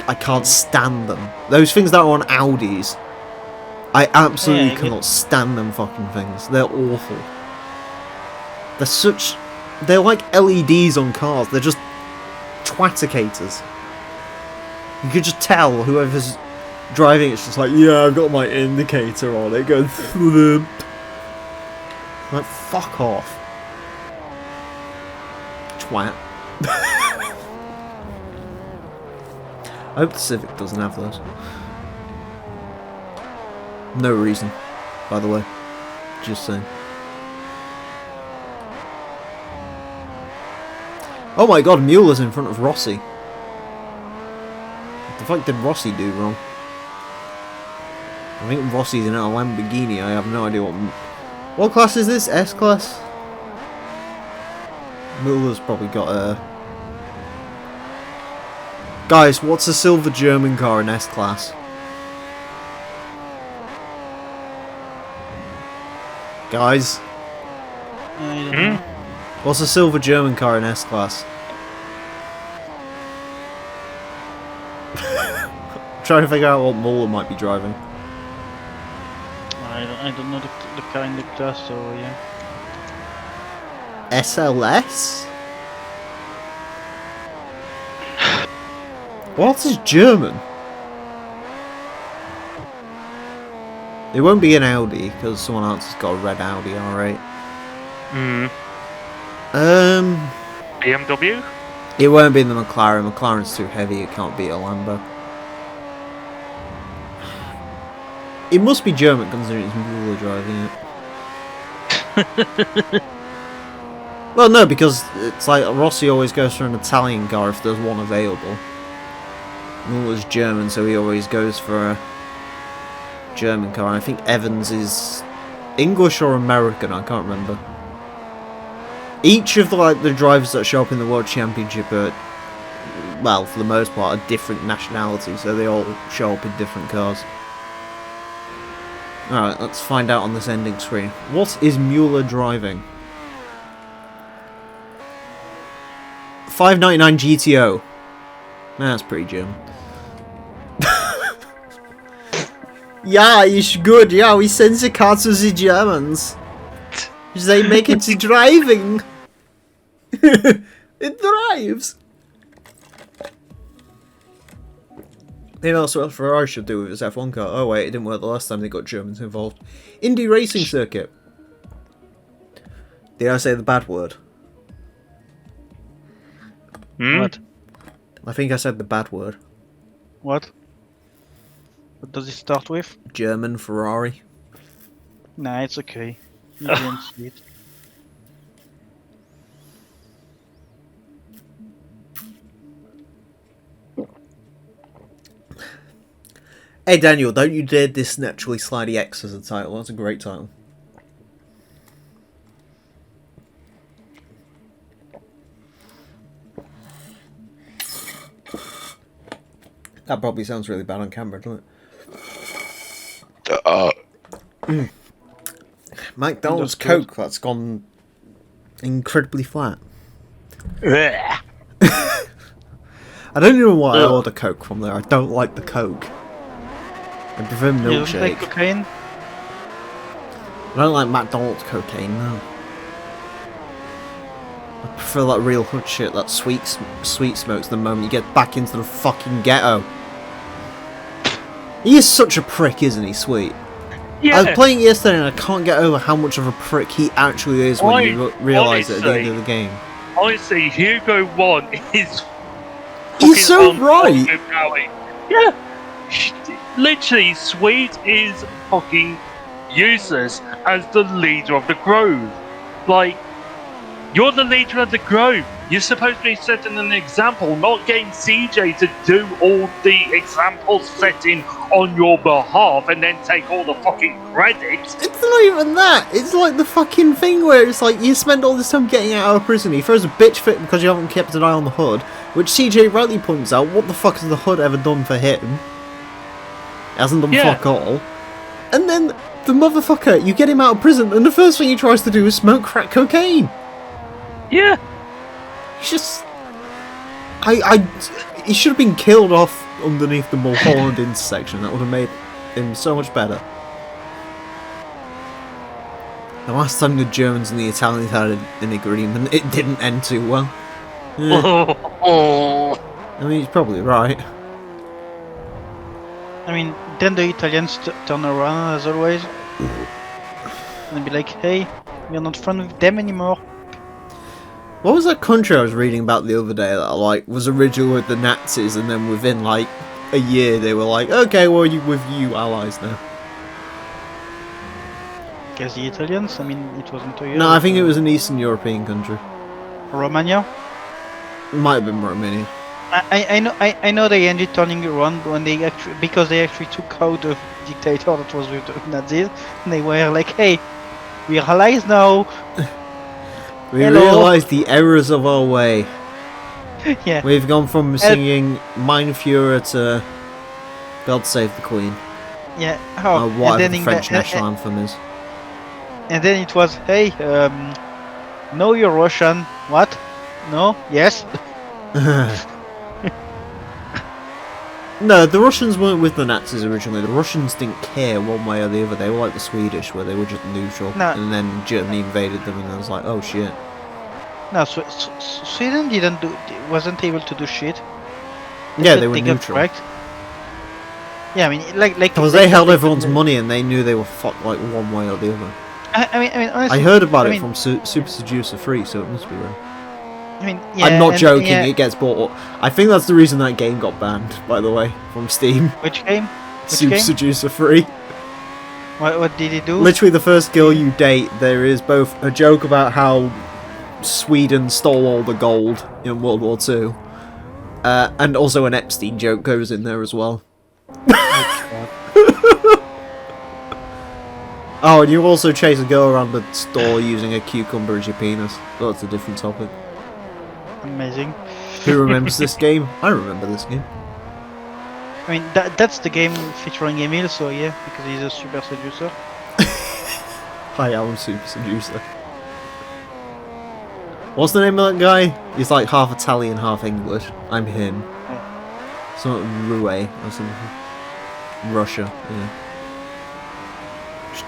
I can't stand them. Those things that are on Audis, I absolutely cannot stand them fucking things. They're awful. They're such... They're like LEDs on cars. They're just twatticators. You could just tell whoever's driving it's just like, yeah, I've got my indicator on. It goes... Like, fuck off. Twat. I hope the Civic doesn't have those. No reason, by the way. Just saying. Oh my god, Mueller's in front of Rossi. What the fuck did Rossi do wrong? I think Rossi's in a Lamborghini. I have no idea what class is this? S class? Mueller's probably got a... Guys, what's a silver German car in S class? Guys? I don't know. What's a silver German car in S class? trying to figure out what Muller might be driving. I don't know the car in the class, so yeah. SLS? What is German? It won't be an Audi because someone else has got a red Audi, alright. BMW? It won't be the McLaren. McLaren's too heavy, it can't be a Lambo. It must be German considering it's Muller driving it. Well, no, because it's like Rossi always goes for an Italian car if there's one available. Muller's German, so he always goes for a German car. I think Evans is English or American, I can't remember. Each of the drivers that show up in the World Championship are, well, for the most part, are different nationalities, so they all show up in different cars. Alright, let's find out on this ending screen. What is Muller driving? 599 GTO. That's pretty German. Yeah, it's good. Yeah, we send the car to the Germans. They make it driving. It drives. You know, that's what Ferrari should do with his F1 car. Oh wait, it didn't work the last time they got Germans involved. Indy Racing Circuit. Did I say the bad word? What? I think I said the bad word. What? What does it start with? German Ferrari. Nah, it's okay. You didn't see it. Hey Daniel, don't you dare diss Naturally Slidey X as a title. That's a great title. That probably sounds really bad on camera, doesn't it? McDonald's Coke, that's gone incredibly flat. I don't know why I order Coke from there. I don't like the Coke. I prefer You don't milkshake. like cocaine? I don't like McDonald's cocaine, no. I prefer that real hood shit, that sweet smokes the moment you get back into the fucking ghetto. He is such a prick, isn't he, Sweet? Yeah. I was playing it yesterday and I can't get over how much of a prick he actually is when you realise it at the end of the game. Honestly, Hugo 1 is... He's so right! Yeah! Literally, Sweet is fucking useless as the leader of the Grove. Like, you're the leader of the Grove. You're supposed to be setting an example, not getting CJ to do all the example setting on your behalf and then take all the fucking credit. It's not even that. It's like the fucking thing where it's like you spend all this time getting out of prison. He throws a bitch fit because you haven't kept an eye on the hood, which CJ rightly points out. What the fuck has the hood ever done for him? It hasn't done fuck all. And then the motherfucker, you get him out of prison, and the first thing he tries to do is smoke crack cocaine. Yeah. He's just... he should have been killed off underneath the Mulholland intersection. That would have made him so much better. The last time the Germans and the Italians had an agreement, it didn't end too well. Yeah. I mean, he's probably right. I mean, then the Italians turn around as always and be like, hey, we're not friends with them anymore. What was that country I was reading about the other day that like was originally with the Nazis and then within like a year they were like, okay, well, with you allies now? Guess the Italians? I mean, it wasn't a year. No, I think it was an Eastern European country. Romania? It might have been Romania. I know they ended turning around when they actually, because they actually took out the dictator that was with the Nazis, and they were like, hey, we're allies now. We realised the errors of our way. Yeah. We've gone from singing Mein Führer to God Save the Queen. Yeah. Or whatever the French national anthem is. And then it was, hey, no, you're Russian. What? No? Yes? No, the Russians weren't with the Nazis originally. The Russians didn't care one way or the other. They were like the Swedish, where they were just neutral. No. And then Germany invaded them, and I was like, oh shit. No, Sweden wasn't able to do shit. Yeah, they were got neutral. wrecked. Yeah, I mean, like Because they held everyone's money, and they knew they were fucked like one way or the other. I mean, honestly, I heard about it from Super Seducer 3, so it must be real. I mean, yeah, I'm not joking, yeah. it gets bought up. I think that's the reason that game got banned, by the way, from Steam. Which game? Super Seducer 3. What did he do? Literally, the first girl you date, there is both a joke about how Sweden stole all the gold in World War II, and also an Epstein joke goes in there as well. Oh, and you also chase a girl around the store using a cucumber as your penis. But that's a different topic. Amazing. Who remembers this game? I remember this game. I mean, that's the game featuring Emil, so yeah, because he's a super seducer. Hi, I'm Super Seducer. What's the name of that guy? He's like half Italian, half English. I'm him. Something Rue or something. Russia, yeah.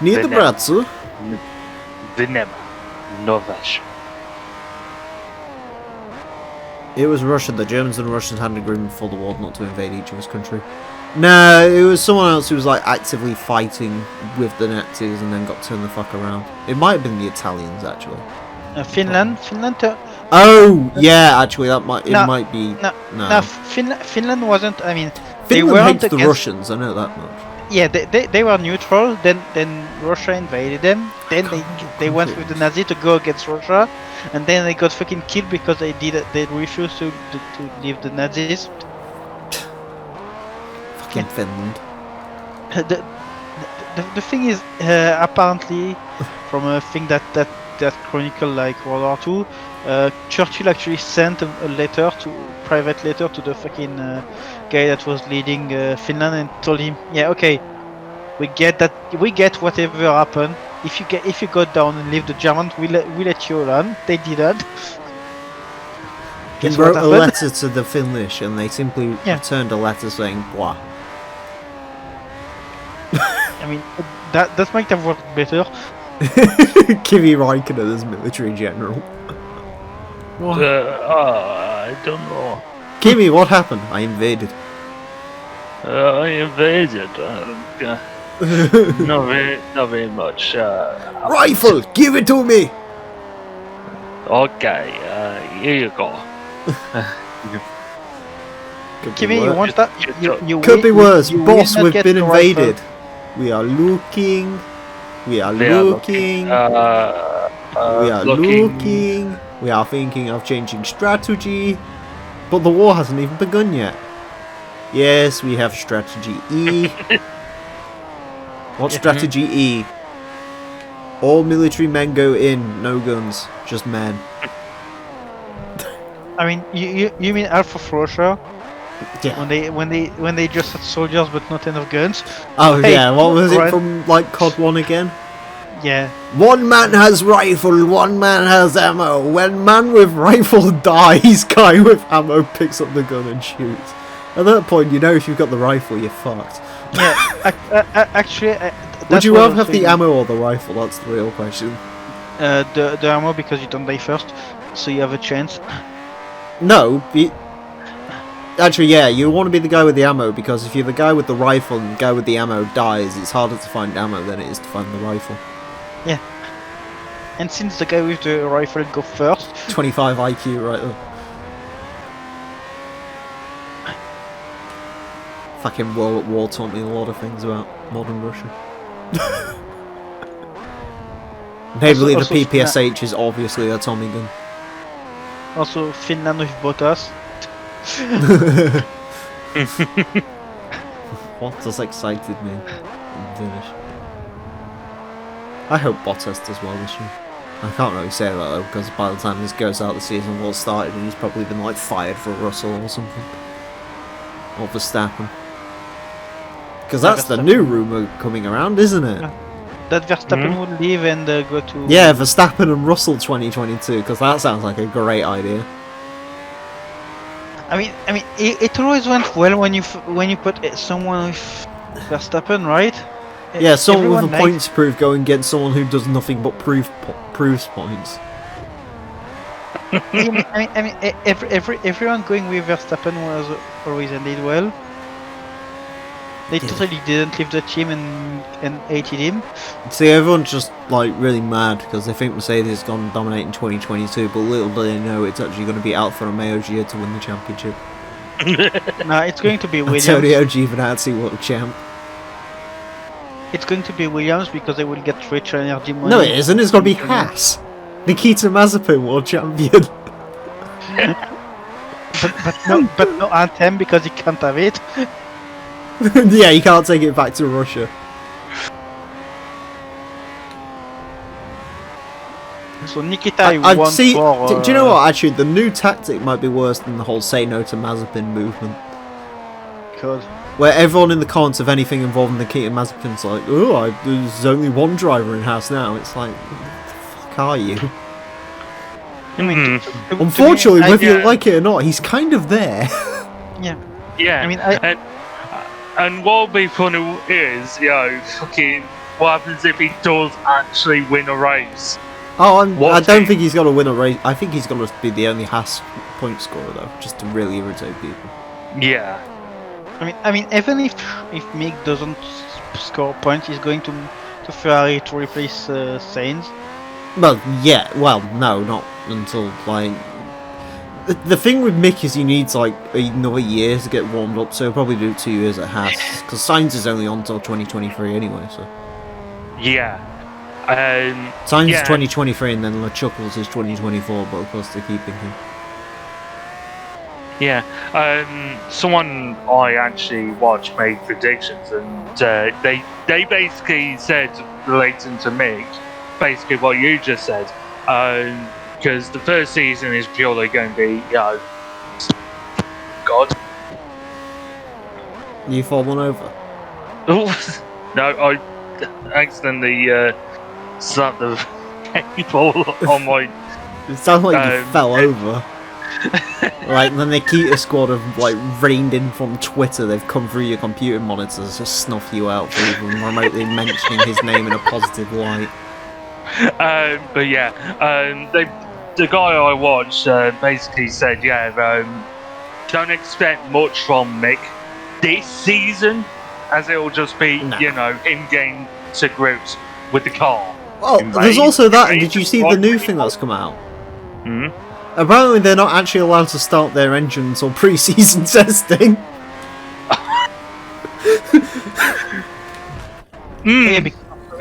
Need the bratzu. Vinema. Novash. It was Russia. The Germans and Russians had an agreement before the war not to invade each other's country. No, it was someone else who was like actively fighting with the Nazis and then got turned the fuck around. It might have been the Italians actually. Finland. Oh yeah, actually that might might be. No. Finland wasn't. I mean, they Finland weren't hates the against... Russians. I know that much. Yeah, they were neutral. Then Russia invaded them. Then they went with the Nazi to go against Russia, and then they got fucking killed because they refused to leave the Nazis. Fucking Finland. The thing is, apparently, from a thing that chronicle like World War II, Churchill actually sent a private letter to the fucking guy that was leading Finland and told him, yeah, okay, we get whatever happened. If you go down and leave the Germans, we let you alone. They didn't. He wrote a letter to the Finnish, and they simply returned a letter saying "blah." I mean, that might have worked better. Kimi Räikkönen as military general. I don't know. Kimi, what happened? I invaded. I invaded. Not very much. Rifle! Give it to me! Okay, here you go. Kimi, you want that? Could be worse. You Boss, will not we've get been the invaded. rifle. We are looking. We are They are looking. We are looking. looking. We are thinking of changing strategy. But the war hasn't even begun yet. Yes, we have strategy E. What strategy E? All military men go in, no guns, just men. I mean, you mean half of Russia? Yeah. When they just had soldiers but not enough guns. Oh Hey, yeah, what was it right. from like COD 1 again? Yeah. One man has rifle, one man has ammo. When man with rifle dies, guy with ammo picks up the gun and shoots. At that point, you know if you've got the rifle, you're fucked. Yeah. Actually, Would you rather have the ammo or the rifle? That's the real question. The ammo, because you don't die first, so you have a chance. No, actually, yeah, you want to be the guy with the ammo, because if you're the guy with the rifle and the guy with the ammo dies, it's harder to find ammo than it is to find the rifle. Yeah. And since the guy with the rifle go first, 25 IQ right there. Fucking World War taught me a lot of things about modern Russia. Namely, Also the PPSH is obviously a Tommy gun. also Finland with Bottas. What has excited me in Finnish? I hope Bottas does well this year. I can't really say that though, because by the time this goes out, the season will have started and he's probably been like fired for Russell or something. Or Verstappen. Because that's the new rumour coming around, isn't it? That Verstappen would leave and go to... Yeah, Verstappen and Russell 2022, because that sounds like a great idea. it always went well when you put someone with Verstappen, right? Yeah, someone with a Everyone point likes- to prove going against someone who does nothing but proves points. Everyone going with Verstappen was always ended well. They Yeah. totally didn't leave the team and hated him. See, everyone's just like really mad because they think Mercedes is going to dominate in 2022, but little do they know it's actually going to be Alfa Romeo Gio to win the championship. No, it's going to be Williams. Antonio Giovinazzi world champ. It's going to be Williams because they will get rich energy money. No, it isn't. It's going to be Haas. Nikita Mazepin world champion. but no Anthem because he can't have it. Yeah, you can't take it back to Russia. So Nikita I've won seen. for. Do you know what? Actually, the new tactic might be worse than the whole "say no to Mazepin" movement, Because where everyone in the comments of anything involving Nikita Mazepin's like, "Oh, there's only one driver in house now." It's like, what the fuck are you? Unfortunately, whether you like it or not, he's kind of there. Yeah. And what would be funny is, fucking, what happens if he does actually win a race? Oh, I don't think he's going to win a race. I think he's going to be the only Haas point scorer, though, just to really irritate people. Yeah. Even if Mick doesn't score points, he's going to Ferrari to replace Sainz. Well, yeah. Well, no, not until like the thing with Mick is he needs like another year to get warmed up, so he'll probably do 2 years at Haas because Sainz is only on until 2023 anyway. So Yeah. Sainz yeah. is 2023, and then LeChuckles is 2024, but of course they're keeping him. Yeah. Someone I actually watched made predictions, and they basically said, relating to Mick, basically what you just said. Because the first season is purely going to be, God. You fallen over? No, I accidentally slapped the table on my. It sounds like you fell over. Like the Nikita squad have like rained in from Twitter. They've come through your computer monitors to snuff you out for even remotely mentioning his name in a positive light. But yeah, the guy I watched basically said, don't expect much from Mick this season, as it will just be, him getting to grips with the car. Well, there's also that, and did you see the new thing that's come out? Hmm? Apparently they're not actually allowed to start their engine until pre-season testing.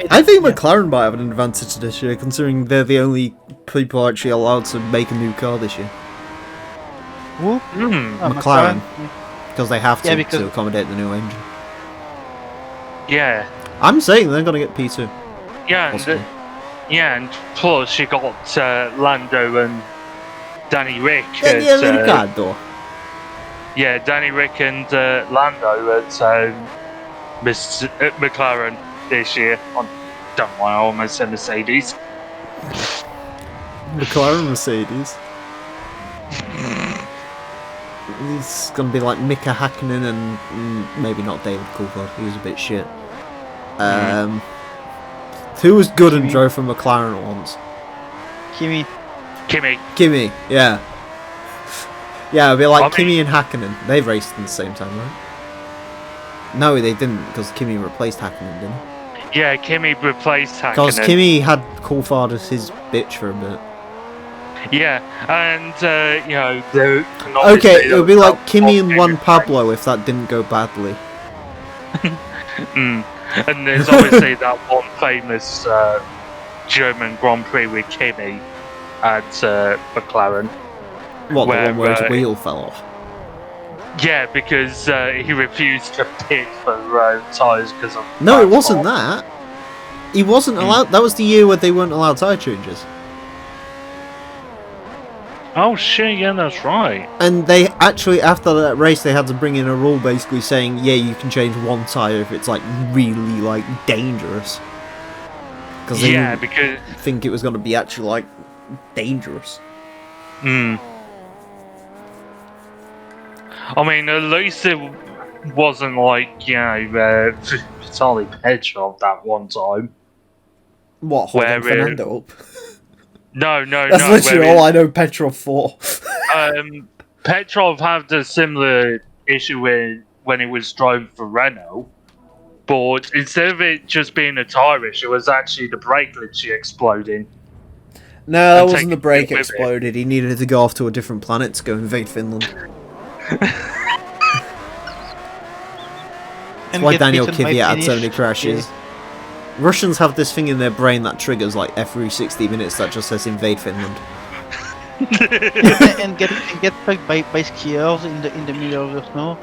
I think McLaren might have an advantage this year, considering they're the only people actually allowed to make a new car this year. Who? McLaren. Because they have to, because to accommodate the new engine. Yeah. I'm saying they're going to get P2. Yeah, possibly. and plus you got Lando and Danny Rick. Daniel Ricciardo. Yeah, Danny Rick and Lando at McLaren this year. I don't know why I almost said Mercedes. McLaren Mercedes. He's going to be like Mika Hakkinen and maybe not David Coulthard. He was a bit shit. Who was good and drove for McLaren once? Kimi, yeah. Yeah, it'd be like Kimi and Hakkinen. They raced in the same time, right? No, they didn't, because Kimi replaced Hakkinen, didn't he? Yeah, Kimi replaced Hakkinen. Because Kimi had Coulthard as his bitch for a bit. Yeah, and okay, it would be like Kimi and Juan Pablo if that didn't go badly. And there's obviously that one famous German Grand Prix with Kimi at McLaren. What, the one where his wheel fell off? Yeah, because he refused to pit for tyres because of... No, it wasn't that. He wasn't allowed... That was the year where they weren't allowed tyre changes. Oh shit, yeah, that's right. And they actually, after that race, they had to bring in a rule basically saying, yeah, you can change one tyre if it's like really like dangerous. Because they didn't think it was going to be actually like dangerous. I mean, at least it wasn't like, you know, Vitaly Petrov that one time. What, holding Fernando up? No. That's literally all I know Petrov for. Petrov had a similar issue when he was driving for Renault, but instead of it just being a tyre issue, it was actually the brake literally exploding. No, that wasn't the brake exploded. He needed to go off to a different planet to go invade Finland. That's why Daniel Kvyat had so many crashes. Yeah. Russians have this thing in their brain that triggers like every 60 minutes that just says invade Finland. and get fucked by skiers in the middle of the snow.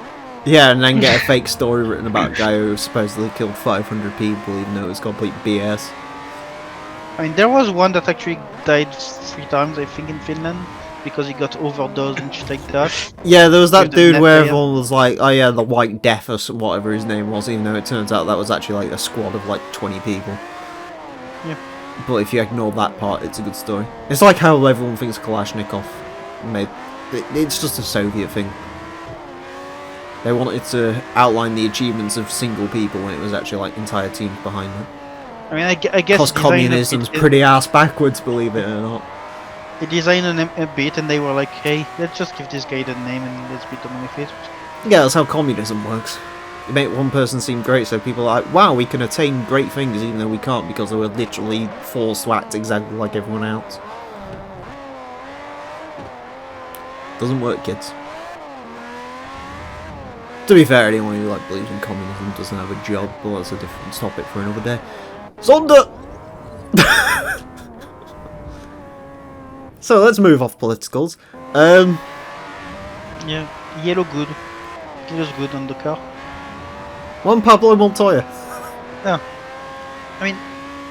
Yeah, and then get a fake story written about a guy who supposedly killed 500 people, even though it was complete BS. I mean, there was one that actually died 3 times, I think, in Finland, because he got overdosed and shit like that. Yeah, there was that dude where everyone was like, oh yeah, the White Death or whatever his name was, even though it turns out that was actually like a squad of like 20 people. Yeah. But if you ignore that part, it's a good story. It's like how everyone thinks Kalashnikov made... It's just a Soviet thing. They wanted to outline the achievements of single people when it was actually like entire teams behind them. I mean, I guess... Because communism's pretty ass backwards, believe it or not. They designed a bit and they were like, hey, let's just give this guy the name and let's beat the manifest. Yeah, that's how communism works. You make one person seem great, so people are like, wow, we can attain great things even though we can't because they were literally forced to act exactly like everyone else. Doesn't work, kids. To be fair, anyone who like believes in communism doesn't have a job, but that's a different topic for another day. Sonder! So let's move off politicals. Yeah, yellow good. Yellow's good on the car. One Pablo Montoya. Yeah. I mean,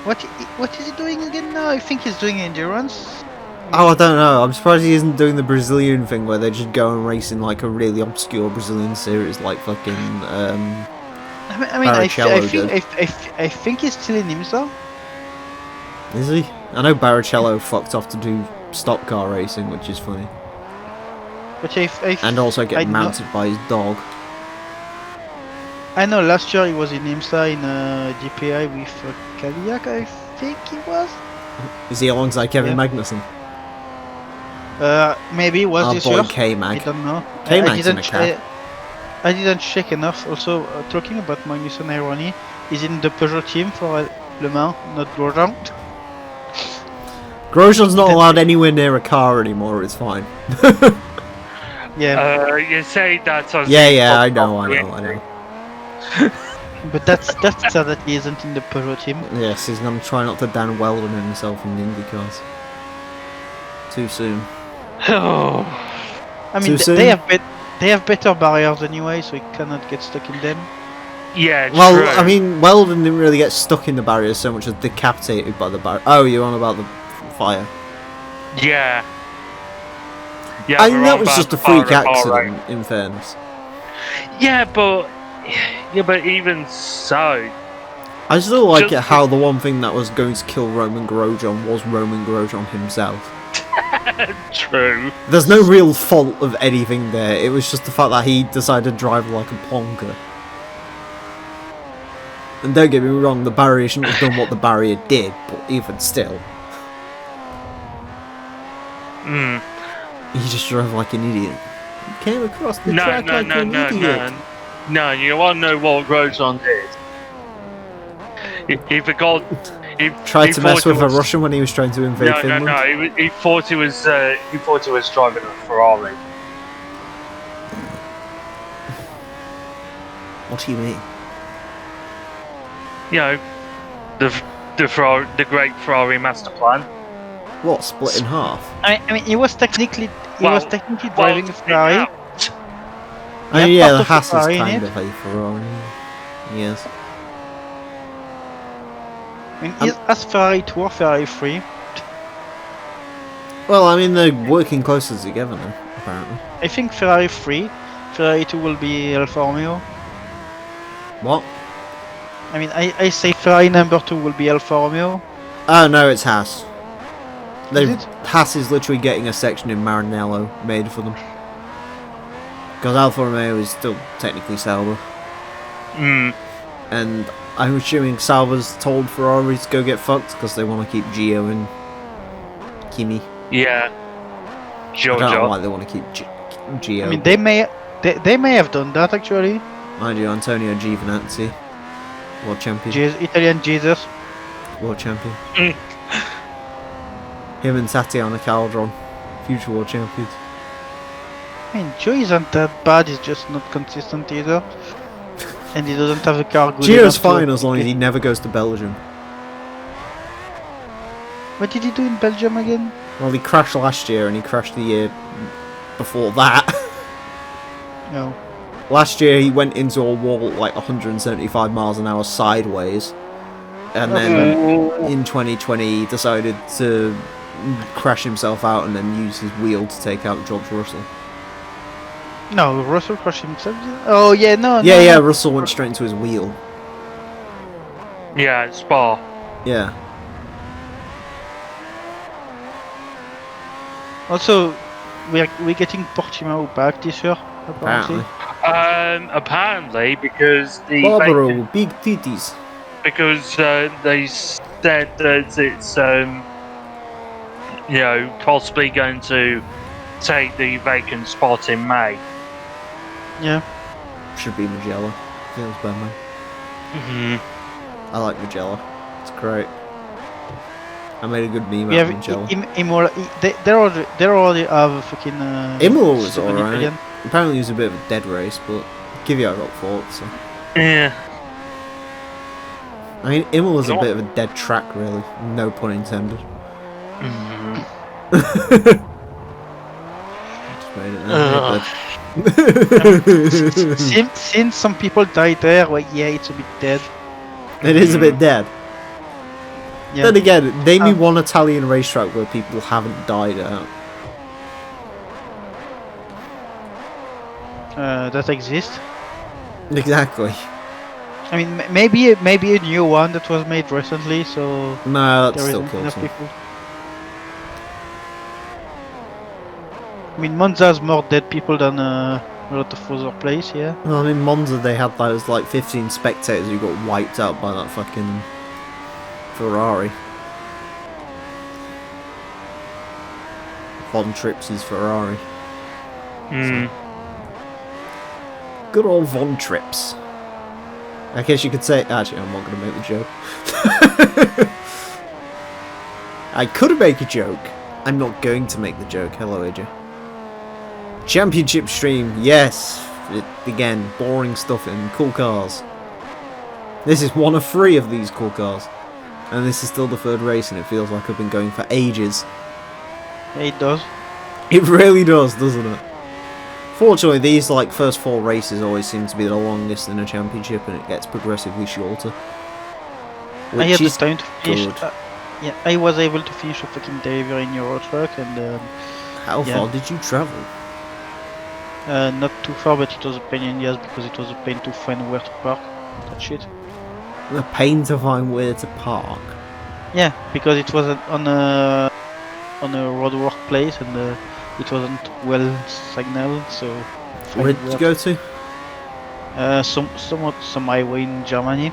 what is he doing again now? I think he's doing endurance. Oh, I don't know. I'm surprised he isn't doing the Brazilian thing where they just go and race in like a really obscure Brazilian series, like fucking. I think he's still in IMSA. Is he? I know Barrichello fucked off to do stock car racing, which is funny. But and also get mounted by his dog. I know last year he was in IMSA in GPI with Cadillac, I think he was. Is he alongside Kevin Magnussen? Maybe was this year. K-Mag. I don't know. K-Mag's in a cab. I didn't check enough. Also, talking about Magnussen irony, he's in the Peugeot team for Le Mans, not Grosjean. Grosjean's not allowed anywhere near a car anymore, it's fine. Yeah. You say that on Yeah, I know. But that's sad that he isn't in the Peugeot team. Yes, he's gonna try not to Dan Weldon himself in the IndyCars. Too soon. I mean, they have better barriers anyway, so he cannot get stuck in them. Yeah, well, true. I mean, Weldon didn't really get stuck in the barriers so much as decapitated by the barrier. Oh, you're on about the fire. Yeah. I mean, that was just a freak accident, in fairness. Yeah, but even so, I still like it how the one thing that was going to kill Roman Grosjean was Roman Grosjean himself. True. There's no real fault of anything there. It was just the fact that he decided to drive like a plonker. And don't get me wrong, the barrier shouldn't have done what the barrier did, but even still. He just drove like an idiot. He came across the track like an idiot. No, you want to know what Grosjean did? He forgot. He tried to mess with a Russian when he was trying to invade Finland. No. He thought he was driving a Ferrari. What do you mean? You know, the great Ferrari master plan. What, split in half? I mean, he was technically driving a Ferrari. Oh yeah, the Haas is kind of a Ferrari. Yes. I mean, as Ferrari 2 or Ferrari 3? Well, I mean, they're working closer together now, apparently. I think Ferrari 3, Ferrari 2 will be Alfa Romeo. What? I mean, I say Ferrari number 2 will be Alfa Romeo. Oh no, it's Haas. Haas is literally getting a section in Maranello made for them. Because Alfa Romeo is still technically Sauber. And I'm assuming Sauber's told Ferrari to go get fucked because they want to keep Gio and Kimi. Yeah. I don't know why Georgia. they want to keep Gio. I mean, they may have done that actually. Mind you, Antonio Giovinazzi, world champion. Italian Jesus. World champion. Him and Tatiana Calderon, future world champions. I mean, Joe isn't that bad. He's just not consistent either. And he doesn't have a car good Gio's enough fine to- as long as he never goes to Belgium. What did he do in Belgium again? Well, he crashed last year and he crashed the year before that. No. Last year he went into a wall at like 175 miles an hour sideways. And then in 2020 he decided to crash himself out and then use his wheel to take out George Russell. No, Russell crashed himself. Oh yeah, no. Yeah, no. Russell went straight into his wheel. Yeah, Spa. Yeah. Also, we're getting Portimao back this year. Apparently. Apparently, because the Barbaro, big titties. because they said that it's possibly going to take the vacant spot in May. Yeah. Should be Mugello. Feels bad, man. I like Mugello. It's great. I made a good meme We out have of Mugello. Imola. They already have a fucking. Imola was super alright. Italian. Apparently it was a bit of a dead race, but Kvyat got fourth, so. Yeah. I mean, Imola's a bit of a dead track, really. No pun intended. Just made it there. Since some people died there, well, yeah, it's a bit dead. It is a bit dead. Yeah. Then again, name me one Italian racetrack where people haven't died out. That exists. Exactly. I mean, maybe a new one that was made recently, so No, that there still isn't kills enough them. people. I mean, Monza has more dead people than a lot of other places, yeah. Well, I mean, Monza, they had those like 15 spectators who got wiped out by that fucking Ferrari. Von Trips' Ferrari. Good old Von Trips. I guess you could say. Actually, I'm not going to make the joke. I could make a joke. I'm not going to make the joke. Hello, AJ. Championship stream, yes. Again, boring stuff in cool cars. This is one of 3 of these cool cars. And this is still the 3rd race, and it feels like I've been going for ages. Yeah, it does. It really does, doesn't it? Fortunately, these like first 4 races always seem to be the longest in a championship, and it gets progressively shorter. I had the is time to finish. good. Yeah, I was able to finish a fucking delivery in Euro Truck, and How yeah. far did you travel? not too far, but it was a pain in the ass because it was a pain to find where to park. That shit. A pain to find where to park. Yeah, because it was on a roadwork place, and it wasn't well signaled, so. Where did you go to? Some highway in Germany.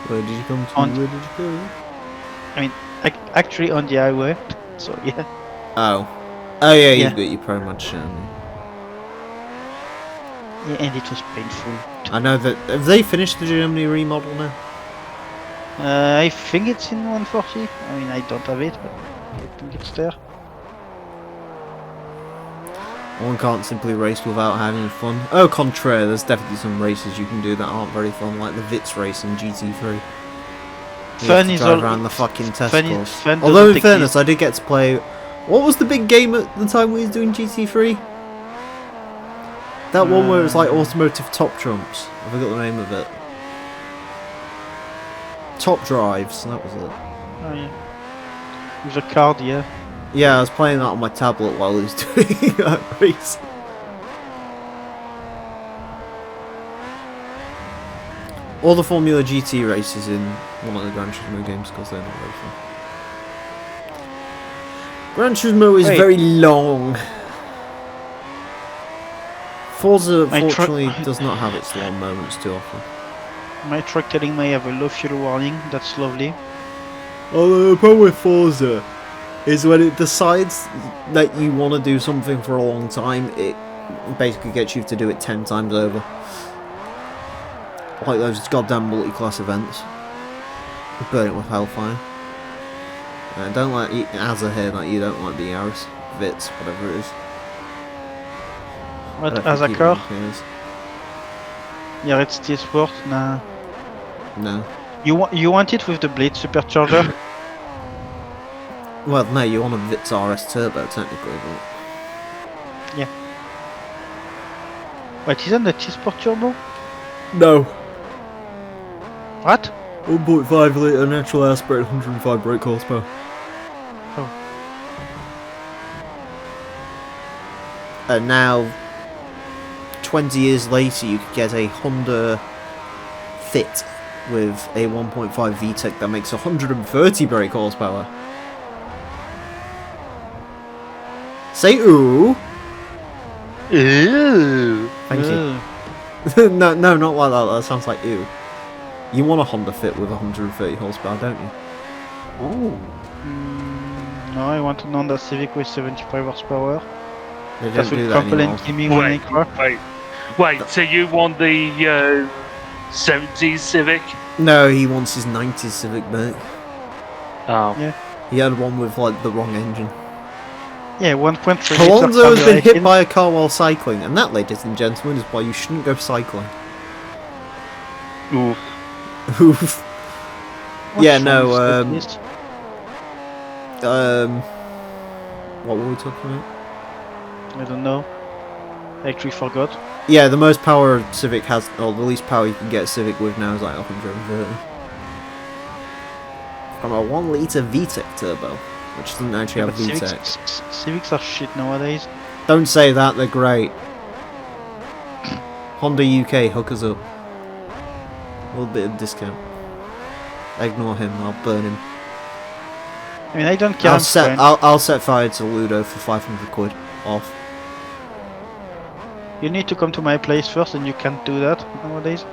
Where did you come to? On- Where did you go? I mean, actually on the highway. So yeah. Oh. Oh yeah, Yeah. you've got your pro much. Yeah, and it was painful. I know that. Have they finished the Germany remodel now? I think it's in 140. I mean, I don't have it, but I think it's there. One can't simply race without having fun. Au contraire, there's definitely some races you can do that aren't very fun, like the Vitz race in GT3. You have Fun to is drive all- around the fucking test fun course. fun Although in doesn't fairness, exist. I did get to play. What was the big game at the time we was doing GT3? That one where it was like automotive top trumps. I forgot the name of it. Top drives. That was it. Oh yeah. With a card, yeah. Yeah, I was playing that on my tablet while I was doing that race. All the Formula GT races in one of the Gran Turismo games because they're not very fun. Gran Turismo is Wait. very long. Forza, My truck- fortunately, does not have its long moments too often. My truck telling me I have a low fuel warning. That's lovely. Although the problem with Forza is when it decides that you want to do something for a long time, it basically gets you to do it 10 times over. Like those goddamn multi-class events. Burn it with Hellfire. Don't like Azza here that you don't like the Yaris, Vitz, whatever it is. What, I don't as a think car? even cares. Yeah, it's this sport. Nah. No. You want it with the Blade supercharger? Well, no, you want a Vitz RS Turbo technically, but... Wait, isn't the T-Sport turbo? No. What? 1.5 litre natural aspirated 105 brake horsepower. Oh. And now, 20 years later, you could get a Honda Fit with a 1.5 VTEC that makes 130 brake horsepower. Say ooh! Ew. Thank you. No, not like that. That sounds like ew. You want a Honda Fit with 130 horsepower, don't you? Ooh. No, I want an Honda Civic with 75 horsepower. They don't That do will that couple anymore. and give me when I crash. Wait. So you want the 70s Civic? No, he wants his 90s Civic back. Oh. Yeah. He had one with like the wrong engine. Yeah, 1.3 Alonso has been hit carbureted. by a car while cycling, and that, ladies and gentlemen, is why you shouldn't go cycling. Oof. Oof. What's Yeah, wrong no, with this? what were we talking about? I don't know. I actually forgot. Yeah, the most power a Civic has, or the least power you can get a Civic with now is like 130. From a 1 litre VTEC turbo, which doesn't actually have But VTEC. Civics are shit nowadays. Don't say that, they're great. Honda UK, hook us up. A little bit of discount. Ignore him, I'll burn him. I mean, I don't care. I'm French. I'll set fire to Ludo for 500 quid off. You need to come to my place first, and you can't do that nowadays.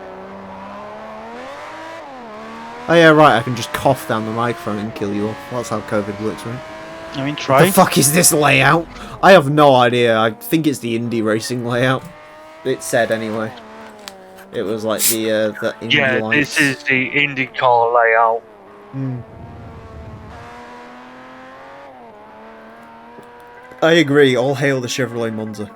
Oh yeah, right, I can just cough down the microphone and kill you off. That's how COVID works, right? I mean, What try. the fuck is this layout? I have no idea. I think it's the indie racing layout. It said anyway. It was like the indie Yeah, lights. this is the IndyCar layout. Hmm. I agree. All hail the Chevrolet Monza.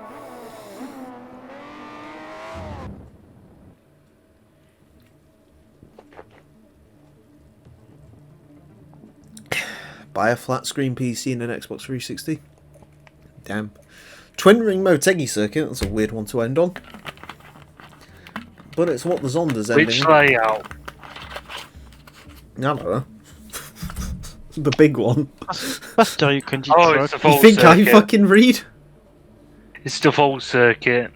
Buy a flat screen PC and an Xbox 360. Damn. Twin ring Motegi circuit. That's a weird one to end on. But it's what the Zonda's ending. Which layout? I don't know. The big one. Faster you can just Oh, truck. it's the full You think I circuit. fucking read? It's the full circuit.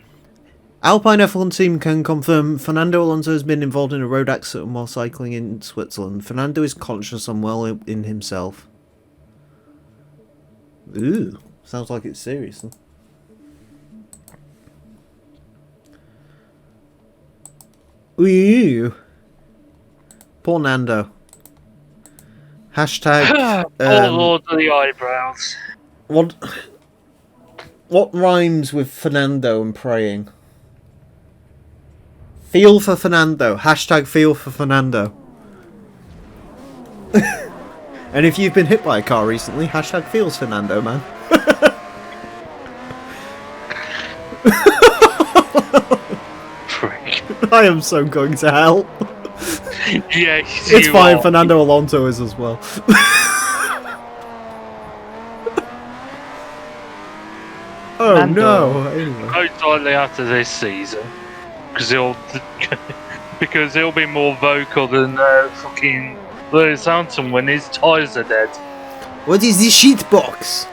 Alpine F1 team can confirm Fernando Alonso has been involved in a road accident while cycling in Switzerland. Fernando is conscious and well in himself. Ooh, sounds like it's serious. Then. Ooh. Poor Nando. Hashtag. Oh Lord of the eyebrows. What rhymes with Fernando and praying? Feel for Fernando. Hashtag feel for Fernando. And if you've been hit by a car recently, hashtag feels Fernando, man. Prick. I am so going to hell. Yes, It's you fine, are. Fernando Alonso is as well. Oh Fernando. no, anyway. Most likely after this season, because he'll be more vocal than fucking Lewis Hamilton when his tyres are dead. What is this shit box?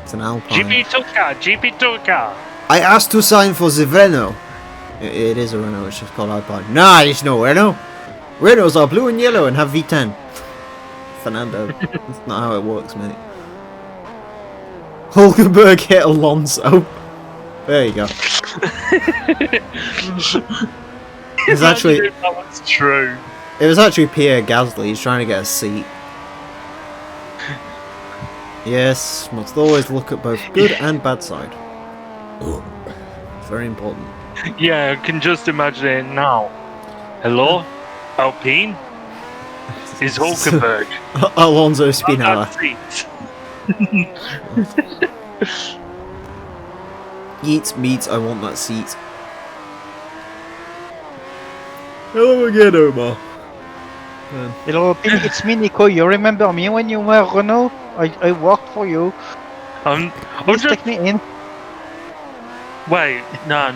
It's an Alpine. GP Tucker. I asked to sign for the Renault. It is a Renault, it's just called Alpine. Nah, it's no Renault. Renaults are blue and yellow and have V10. Fernando. That's not how it works, mate. Hulkenberg hit Alonso. There you go. It's actually, Imagine if that was true. it was actually Pierre Gasly. He's trying to get a seat. Yes, must always look at both good and bad side. Very important. Yeah, I can just imagine it now. Hello, Alpine. Is Hulkenberg? Alonso On Spinella. that seat. Eat meat, I want that seat. Hello again, Omar. Hello, it's me, Nico. You remember me when you were Renault? I worked for you. I'm Please just take me in. wait. No.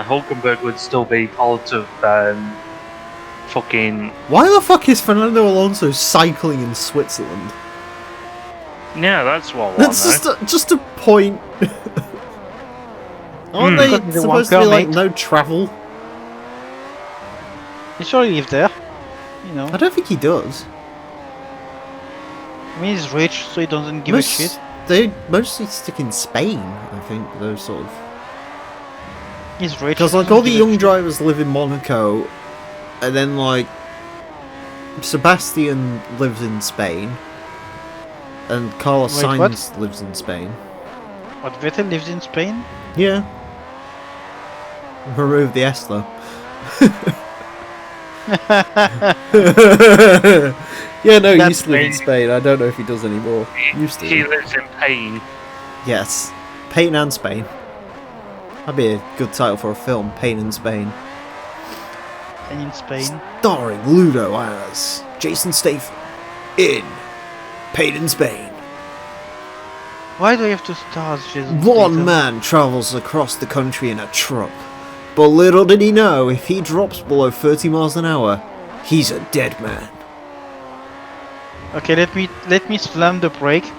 Hulkenberg would still be part of fucking. Why the fuck is Fernando Alonso cycling in Switzerland? Yeah, that's what I want. That's just a point. Aren't they Because they supposed to want be like mate. no travel? He surely live there. You know, I don't think he does. I mean, he's rich, so he doesn't give a shit. They mostly stick in Spain, I think. Those sort of He's rich. because like doesn't all the give a young shit. drivers live in Monaco, and then like Sebastian lives in Spain, and Carlos Wait, what? Sainz lives in Spain. What, Vettel lives in Spain? Yeah. Remove the S though. Yeah, no, he That's used to live in me. Spain. I don't know if he does anymore. Used to. He lives in pain. Yes. Pain and Spain. That'd be a good title for a film, Pain in Spain. And in Spain. Starring Ludo as Jason Statham in Pain in Spain. Why do I have to star as Jason One Statham? man travels across the country in a truck. But little did he know, if he drops below 30 miles an hour, he's a dead man. Okay, let me slam the brake.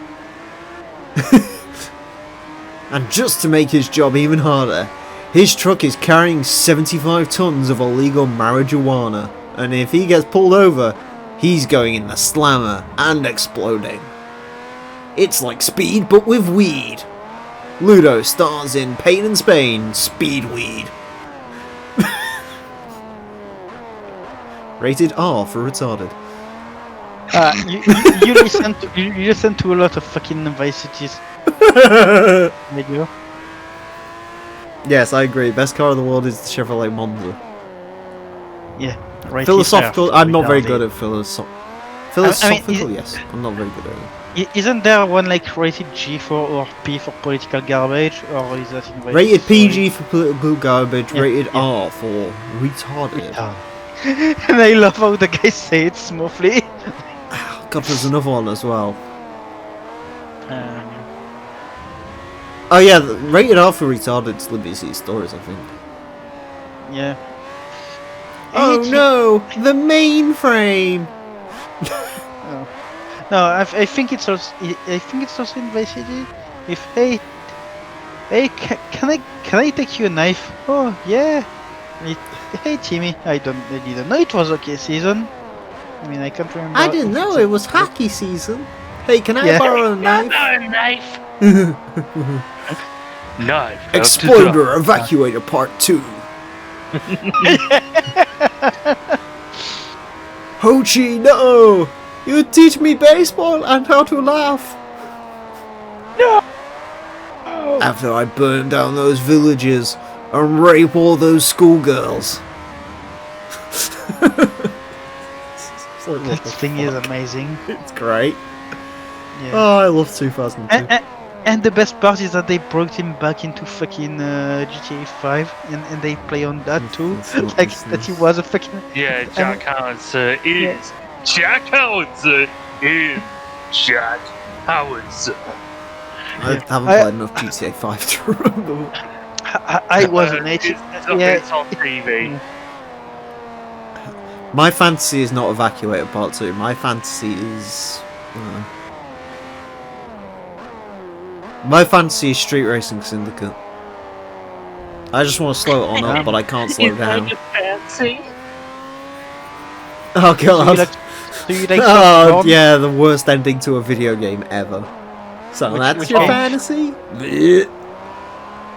And just to make his job even harder, his truck is carrying 75 tons of illegal marijuana, and if he gets pulled over, he's going in the slammer and exploding. It's like Speed but with weed. Ludo stars in Pain in Spain, Speed Weed. Rated R for retarded. You listen to a lot of fucking Vice Cities radio. Yes, I agree. Best car in the world is the Chevrolet Monza. Yeah, right. Philosophical, I'm not very good retarded. at philosophical, is- yes. I'm not very good at it. Isn't there one like rated G for or P for political garbage, or is that in Vice Rated City? PG for political garbage, Yeah, rated yeah. R for retarded. And I love how the guys say it smoothly. God, there's another one as well. Um, Oh yeah, rated R for retarded is Libby City Stories, I think. yeah. Oh It's- no, the mainframe! No, I think it's also in Vice City. If hey, can I take you a knife? Oh yeah. Hey Timmy, I didn't know it was okay season. I mean, I can't remember. I didn't if know it's it was hacky season. Hey, can I Yeah. borrow a knife? Knife. Knife. Exploder Evacuator Part 2. Ho Chi, no! You teach me baseball and how to laugh. No. After I burn down those villages and rape all those schoolgirls. That thing is amazing. It's great. Yeah. Oh, I love 2002. And the best part is that they brought him back into fucking GTA 5, and they play on that too. It's not Like business. that he was a fucking. Yeah, Jack Howardson is. Jack Howardson is Jack Howardson. I haven't I- played enough GTA 5 to remember. I was an It's, idiot. it's on TV. My fantasy is not Evacuator Part 2. My fantasy is... my fantasy is Street Racing Syndicate. I just want to slow it on up, but I can't slow it down. Fancy? Oh god. Do you like Oh Top Gun? yeah, the worst ending to a video game ever. So Which- that's which your one? fantasy? Blech.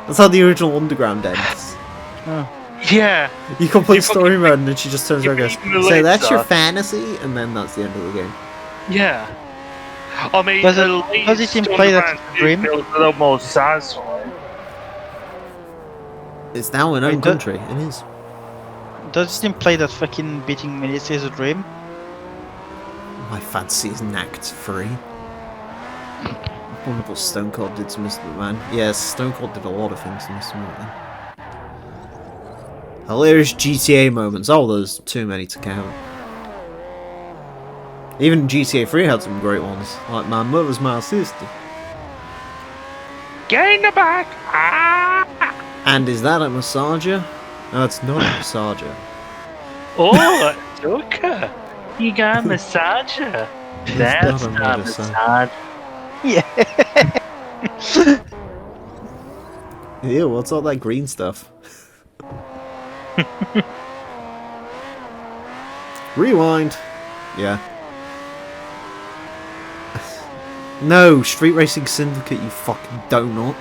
That's how the original Underground ends. Yeah. You complete You story mode and then she just turns around and beat goes, so that's your Melissa. fantasy? And then that's the end of the game. Yeah. I mean, Does at it least imply that Underground it's a 2 dream? feels a little more satisfying. It's now in own Wait, country. It is. Does it imply that fucking beating Melissa is a dream? My fantasy is knacked free. I wonder what Stone Cold did to Mr. McMahon. Yes, Stone Cold did a lot of things to Mr. McMahon. Hilarious GTA moments. Oh, there's too many to count. Even GTA 3 had some great ones, like my mother's my sister. Get in the back! Ah! And is that a massager? No, it's not a massager. Oh, Joker! You got a massager. That's not a not a massage. massage. Yeah. Ew, what's all that green stuff? Rewind. Yeah. No, Street Racing Syndicate, you fucking donut.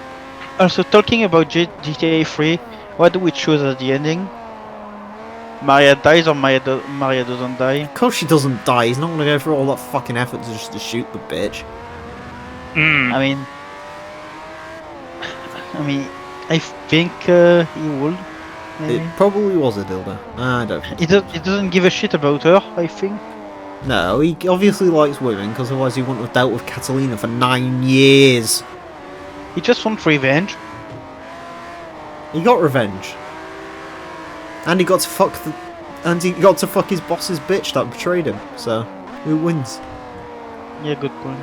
Also, talking about GTA 3, what do we choose as the ending? Maria dies or Maria doesn't die? Of course she doesn't die, he's not gonna go through all that fucking effort just to shoot the bitch. Mm. I mean, I think he would. Maybe. It probably was a dildo. I don't think. He doesn't give a shit about her, I think. No, he obviously likes women, because otherwise he wouldn't have dealt with Catalina for 9 years. He just wants revenge. He got revenge. And he got to fuck his boss's bitch that betrayed him. So, who wins? Yeah, good point.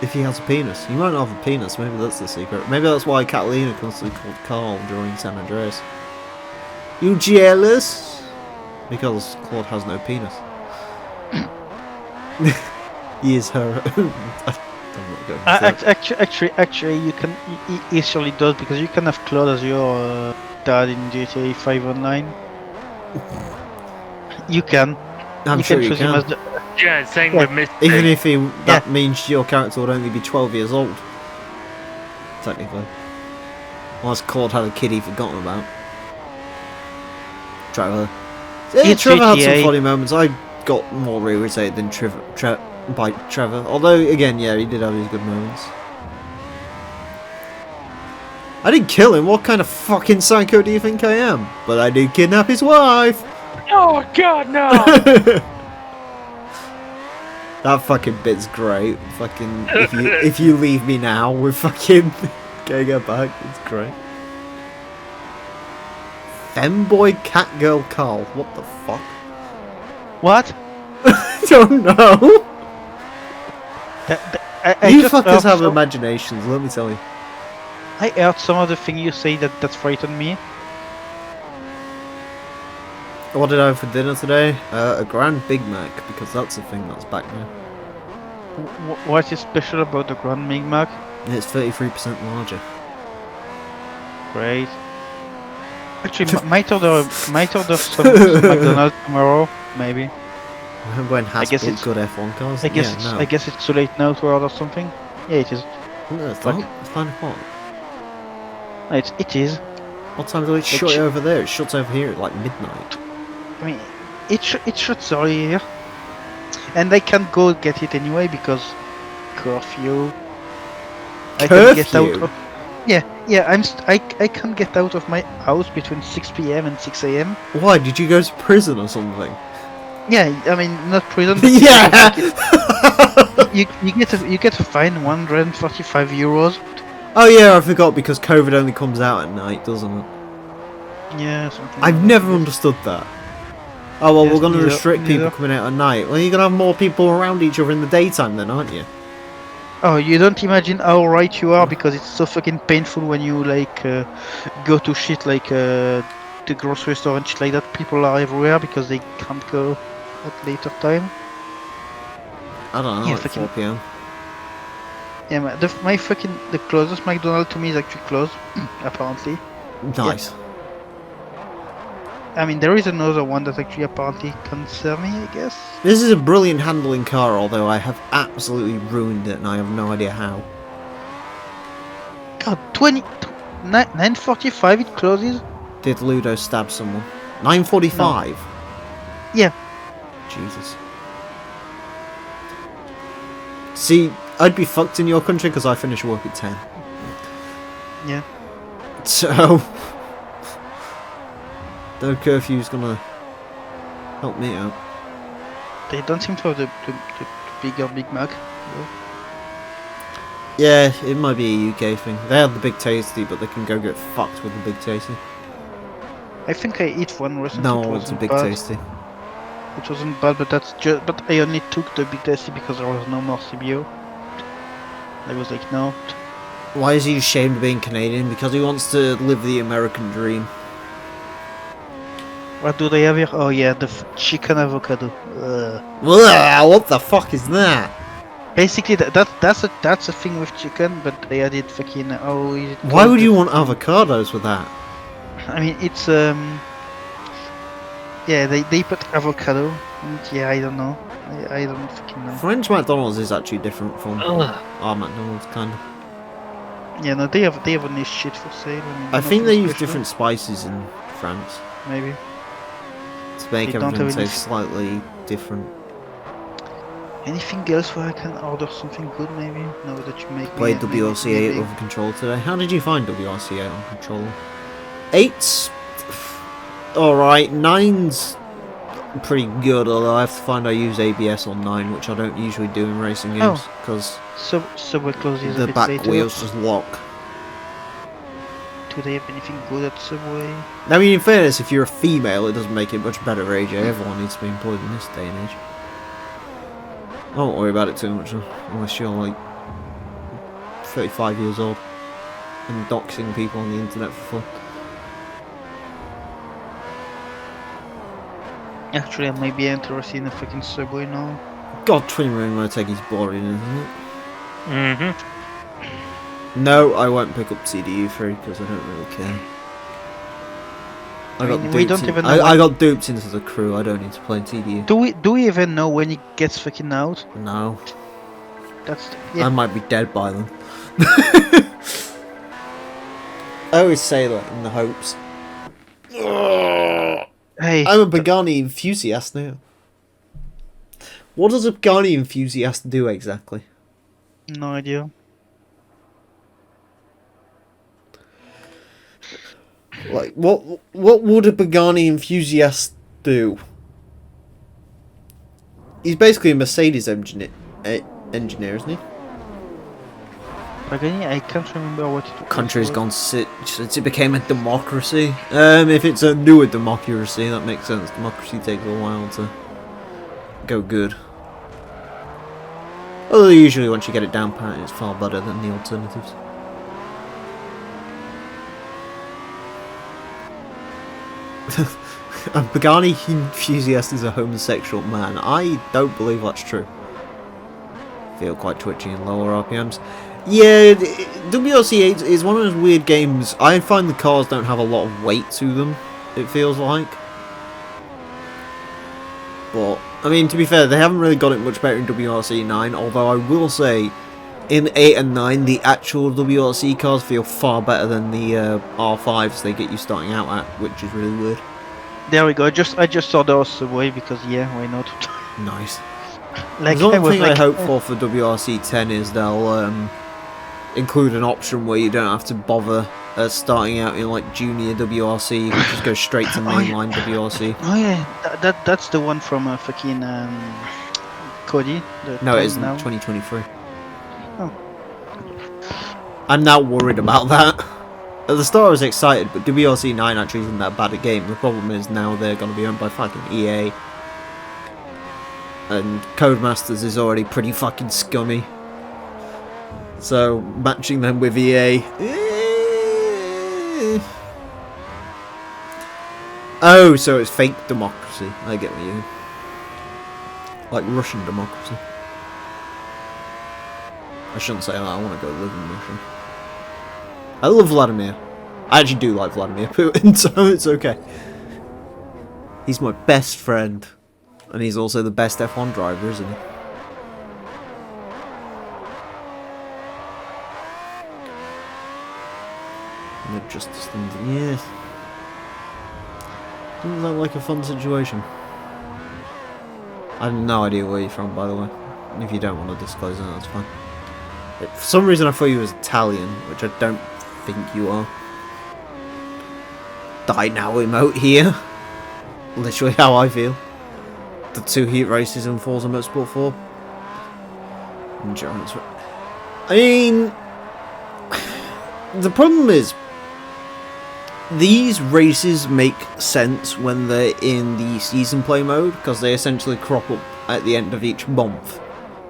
If he has a penis. He might not have a penis, maybe that's the secret. Maybe that's why Catalina constantly called Carl during San Andreas. You jealous? Because Claude has no penis. He is her. I'm not going to Actually, you can. He surely does because you can have Claude as your dad in GTA 5 Online. You can. I'm sure you choose him can. as the. Yeah, same Yeah. with Misty. Even if that means your character would only be 12 years old. Technically. Unless Claude had a kid he forgotten about. Trevor. Yeah, It's Trevor had some GTA. funny moments. I got more irritated than by Trevor. Although, again, yeah, he did have his good moments. I didn't kill him. What kind of fucking psycho do you think I am? But I did kidnap his wife. Oh god, no! That fucking bit's great. Fucking if you leave me now, we're fucking getting her back. It's great. Femboy Catgirl Carl. What the fuck? What? I don't know. I You just fuckers heard have some- imaginations, let me tell you. I heard some of the things you say that frightened me. What did I have for dinner today? A Grand Big Mac, because that's the thing that's back now. What is special about the Grand Big Mac? It's 33% larger. Great. Actually, might order some McDonald's tomorrow, maybe. When I has guess built it's- good F1 cars? I guess yeah, no. I guess it's too late now to order something. Yeah, it is. No, it's Fuck. not. It's 9 o'clock. No, it is. What time do it shut sh- over there? It shuts over here at like midnight. I mean, it shuts early here, and I can't go get it anyway because curfew. I can get out. Curfew? I can't get out of my house between 6 p.m. and 6 a.m. Why? Did you go to prison or something? Yeah, I mean not prison. But Yeah! you get a fine 145 euros. Oh yeah, I forgot because COVID only comes out at night, doesn't it? Yeah, something. I've like never that. understood that. Oh well, Yes, we're going to neither- restrict people neither. coming out at night. Well, you're going to have more people around each other in the daytime then, aren't you? Oh, you don't imagine how right you are because it's so fucking painful when you like go to shit like the grocery store and shit like that. People are everywhere because they can't go at later time. I don't know, Yeah, like fucking- 4 p.m. Yeah, man, the closest McDonald's to me is actually closed, apparently. Nice. I mean, there is another one that actually apparently can serve me, I guess. This is a brilliant handling car, although I have absolutely ruined it and I have no idea how. God, 9:45 it closes. Did Ludo stab someone? 9:45. Yeah. Jesus. See, I'd be fucked in your country because I finish work at 10. Yeah. So, the curfew's gonna help me out. They don't seem to have the bigger Big Mac. though. Yeah, it might be a UK thing. They have the Big Tasty, but they can go get fucked with the Big Tasty. I think I eat one recently. No it one wants a wasn't Big bad. Tasty. It wasn't bad, but that's just. But I only took the Big Tasty because there was no more CBO. I was like, no. Why is he ashamed of being Canadian? Because he wants to live the American dream. What do they have here? Oh yeah, the chicken avocado. Ugh, what the fuck is that? Basically, that's a thing with chicken, but they added fucking. Oh, is it Why called would the you want fucking- avocados with that? I mean, it's Yeah, they put avocado. And yeah, I don't know. I don't fucking know. French McDonald's is actually different from Ugh. our McDonald's, kind of. Yeah, no, they have only shit for sale. I think they nothing use special, different spices in France Maybe. to make They don't everything have any- taste slightly different. Anything else where I can order something good? Maybe. Now that you make Played me WRC8 maybe- over controller today. How did you find WRC8 on controller? 8's alright, 9's pretty good, although I have to find I use ABS on 9, which I don't usually do in racing games, because Subway closes a the bit back later. wheels just lock. Do they have anything good at Subway? I mean, in fairness, if you're a female, it doesn't make it much better, AJ. Everyone needs to be employed in this day and age. I won't worry about it too much, unless you're like 35 years old and doxing people on the internet for fun. Actually, I might be interested in a fucking Subway now. God, Twin Ring Motec is boring, isn't it? Mm-hmm. No, I won't pick up CDU3 because I don't really care. I mean, we don't even know I when- got duped into the crew. I don't need to play TDU. Do we even know when it gets fucking out? No, That's I yeah. might be dead by then. I always say that in the hopes. Hey, I'm a Pagani enthusiast now. What does a Pagani enthusiast do exactly? no idea. Like, what would a Pagani enthusiast do? He's basically a Mercedes engineer, isn't he? Pagani, I can't remember what it was. Country's gone since it became a democracy. If it's a newer democracy, that makes sense. Democracy takes a while to go good. Although usually once you get it down pat, it's far better than the alternatives. A Pagani enthusiast is a homosexual man. I don't believe that's true. Feel quite twitchy in lower RPMs. Yeah, WRC8 is one of those weird games. I find the cars don't have a lot of weight to them, it feels like. But, I mean, to be fair, they haven't really got it much better in WRC9, although I will say, in 8 and 9, the actual WRC cars feel far better than the R5s they get you starting out at, which is really weird. There we go. I just ordered a Subway because yeah, why not? Nice. Like The I one was thing like, I hope for WRC10 is they'll include an option where you don't have to bother starting out in like junior WRC. You can just go straight to mainline WRC. Oh yeah, that's the one from fucking Cody. No, it isn't. now. 2023. Oh. I'm now worried about that. At the start I was excited, but WRC 9 actually isn't that bad a game. The problem is now they're going to be owned by fucking EA. And Codemasters is already pretty fucking scummy. So, matching them with EA... Oh, so it's fake democracy. I get what you mean. Like Russian democracy. I shouldn't say that, I want to go live in Russia. I love Vladimir. I actually do like Vladimir Putin, so it's okay. He's my best friend. And he's also the best F1 driver, isn't he? Mid Justice, yes. Doesn't that like a fun situation? I have no idea where you're from, by the way. If you don't want to disclose it, that's fine. For some reason I thought you was Italian, which I don't think you are. Die now emote here. Literally how I feel. The 2 heat races in Forza Motorsport 4. Endurance. I mean, the problem is, these races make sense when they're in the season play mode, because they essentially crop up at the end of each month.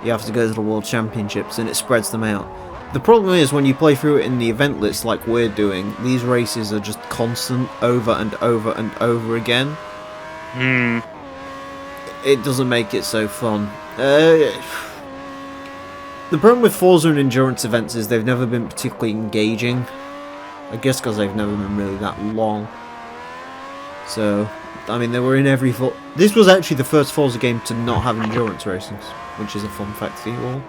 You have to go to the World Championships and it spreads them out. The problem is when you play through it in the event list like we're doing, these races are just constant over and over and over again. It doesn't make it so fun. The problem with Forza and endurance events is they've never been particularly engaging. I guess because they've never been really that long. So, I mean, they were in every... This was actually the first Forza game to not have endurance races, which is a fun fact for you all.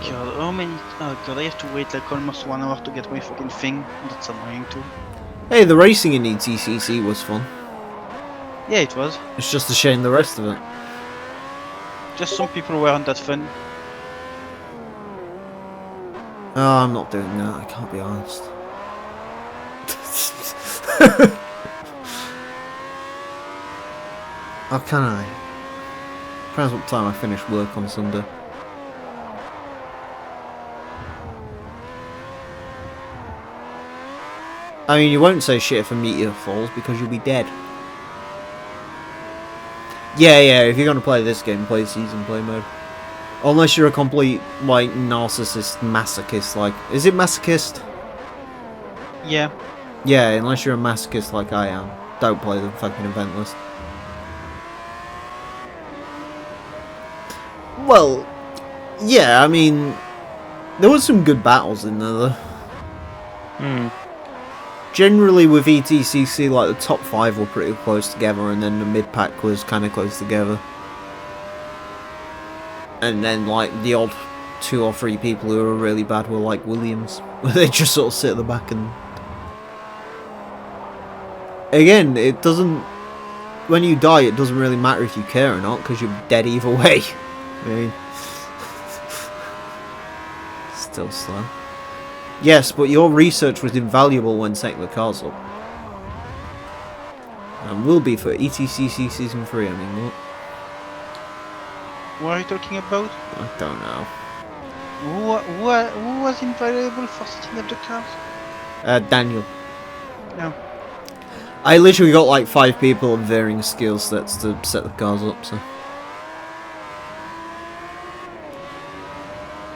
God, how many... Oh god, I have to wait like almost 1 hour to get my fucking thing. That's annoying too. Hey, the racing in ETCC was fun. Yeah, it was. It's just a shame the rest of it. Just some people weren't that fun. Oh, I'm not doing that, I can't be honest. How can I? Depends what time I finish work on Sunday. I mean, you won't say shit if a meteor falls because you'll be dead. Yeah, if you're gonna play this game, play season play mode. Unless you're a complete, like, narcissist masochist, like... Is it masochist? Yeah. Yeah, unless you're a masochist like I am. Don't play the fucking event list. Well, yeah, I mean... There was some good battles in there, though. Generally, with ETCC, like, the top 5 were pretty close together, and then the mid-pack was kind of close together. And then, like, the odd 2 or 3 people who were really bad were like Williams, where they just sort of sit at the back and... Again, it doesn't... When you die, it doesn't really matter if you care or not, because you're dead either way. I mean... Still slow. Yes, but your research was invaluable when setting the cars up. And will be for ETCC Season 3, I mean, What are you talking about? I don't know. Who was invaluable for setting up the cars? Daniel. No. I literally got like 5 people of varying skill sets to set the cars up, so...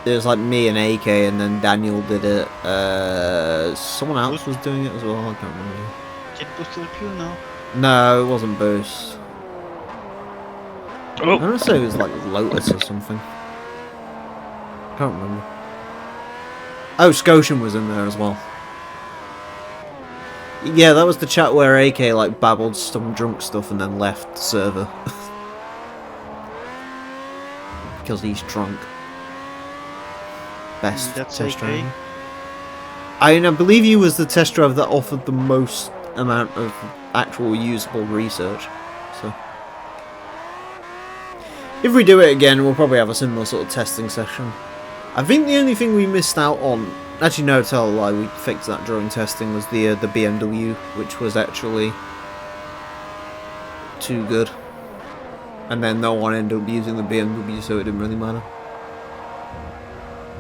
It was like me and AK, and then Daniel did it. Someone else was doing it as well, I can't remember. Did Boost help you? No. No, it wasn't Boost. Oh. I don't say it was like Lotus or something. Can't remember. Oh, Scotian was in there as well. Yeah, that was the chat where AK like babbled some drunk stuff and then left the server. Because he's drunk. Best That's test AK. driver. I believe he was the test driver that offered the most amount of actual usable research. So, if we do it again, we'll probably have a similar sort of testing session. I think the only thing we missed out on, actually no, tell a lie, we fixed that during testing, was the BMW, which was actually too good. And then no one ended up using the BMW, so it didn't really matter.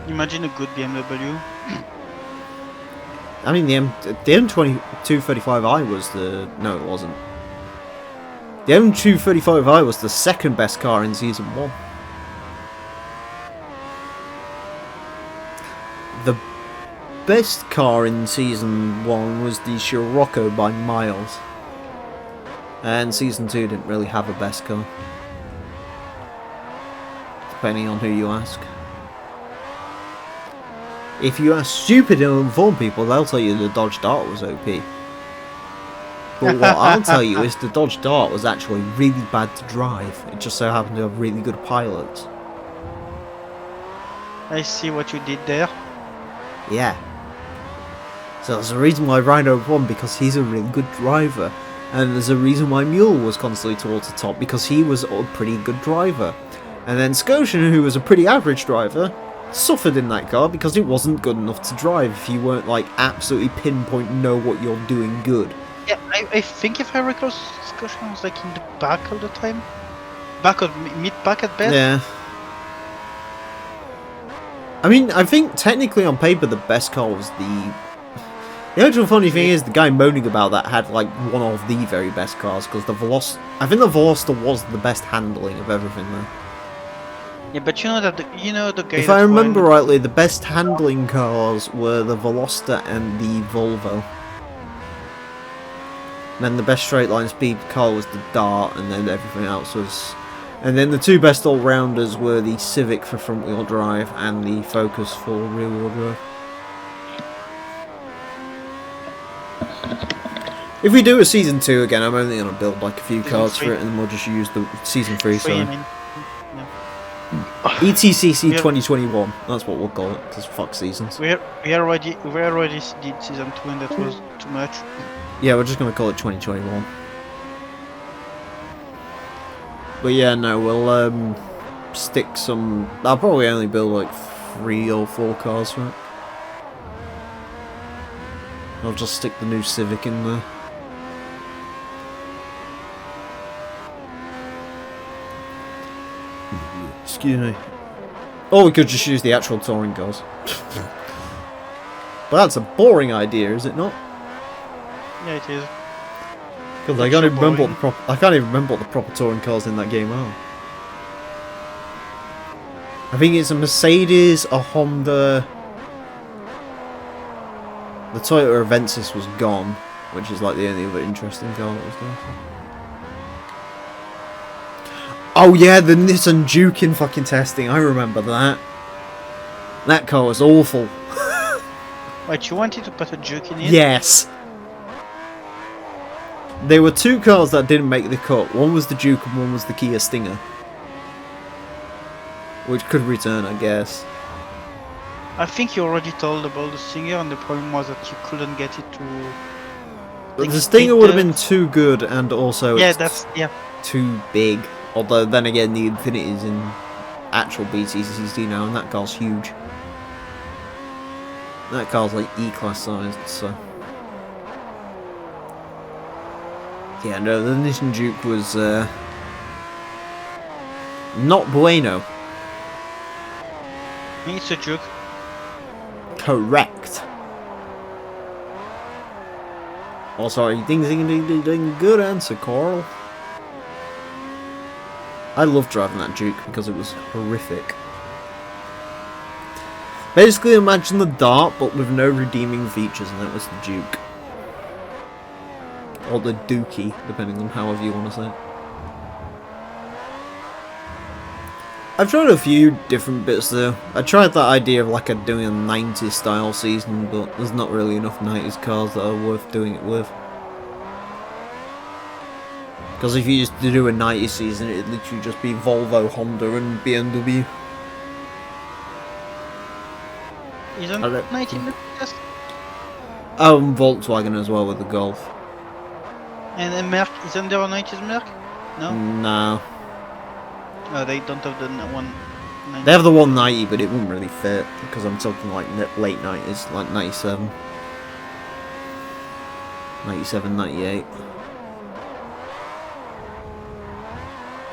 Imagine a good BMW. I mean, the M235i was the... No, it wasn't. The M235i was the second best car in Season 1. The best car in Season 1 was the Scirocco by miles. And Season 2 didn't really have a best car. Depending on who you ask. If you ask stupid and uninformed people, they'll tell you the Dodge Dart was OP. But what I'll tell you is the Dodge Dart was actually really bad to drive. It just so happened to have really good pilots. I see what you did there. Yeah. So there's a reason why Rhino won, because he's a really good driver. And there's a reason why Mule was constantly towards the top, because he was a pretty good driver. And then Scotian, who was a pretty average driver, suffered in that car because it wasn't good enough to drive if you weren't like absolutely pinpoint know what you're doing good. Yeah, I think if I recall, Scotian was like in the back all the time. Back or mid-back at best. Yeah. I mean, I think technically on paper the best car was the... The actual funny thing is the guy moaning about that had like one of the very best cars, because the I think the Veloster was the best handling of everything there. Yeah, but you know that the guy. If I remember rightly, the best handling cars were the Veloster and the Volvo. And then the best straight line speed car was the Dart, and then everything else was... And then the two best all-rounders were the Civic for front-wheel drive and the Focus for rear-wheel drive. If we do a Season 2 again, I'm only going to build like a few cars for it, and then we'll just use the Season 3, sorry. ETCC 2021, that's what we'll call it, because fuck seasons. We already did Season 2 and that was too much. Yeah, we're just going to call it 2021. But yeah, no, we'll stick some... I'll probably only build like 3 or 4 cars for it. I'll just stick the new Civic in there. Excuse me. Or we could just use the actual touring cars. But that's a boring idea, is it not? Yeah, it is. Because I can't even remember what the proper touring cars in that game are. I think it's a Mercedes, a Honda. The Toyota Avensis was gone, which is like the only other interesting car that was there. Oh yeah, the Nissan Juke in fucking testing. I remember that. That car was awful. Wait, you wanted to put a Juke in it? Yes. There were 2 cars that didn't make the cut. One was the Duke and one was the Kia Stinger. Which could return, I guess. I think you already told about the Stinger, and the problem was that you couldn't get it to... But the Stinger would have been too good, and also it's too big. Although then again, the Infinity's in actual BTCC now, and that car's huge. That car's like E-Class sized, so... Yeah, no, the Nissan Juke was not bueno. It's a Juke. Correct. Oh, sorry, ding, ding, ding, ding, ding. Good answer, Coral. I loved driving that Juke because it was horrific. Basically, imagine the Dart, but with no redeeming features, and that was the Juke. Or the Dookie, depending on however you want to say it. I've tried a few different bits though. I tried that idea of like doing a 90s style season, but there's not really enough 90s cars that are worth doing it with. Because if you used to do a 90s season, it'd literally just be Volvo, Honda and BMW. Isn't 90 Merc? Oh, and Volkswagen as well with the Golf. And a Merc, isn't there a 90s Merc? No? No. No, they don't have the one. They have the 190, but it wouldn't really fit, because I'm talking like late 90s, like 97. 97, 98.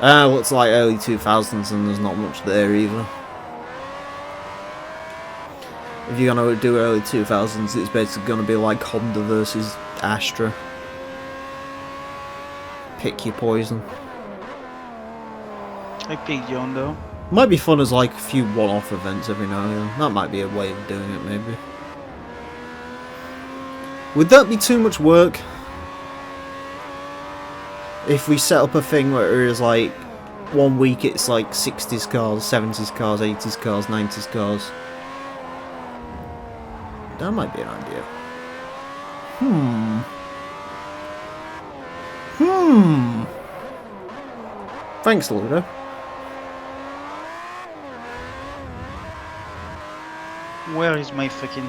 Looks like early 2000s and there's not much there either. If you're gonna do early 2000s, it's basically gonna be like Honda versus Astra. Pick your poison. I picked the Honda. Might be fun as like a few one-off events every now and then. That might be a way of doing it, maybe. Would that be too much work? If we set up a thing where it is like 1 week it's like 60s cars, 70s cars, 80s cars, 90s cars. That might be an idea. Thanks, Ludo. Where is my fucking...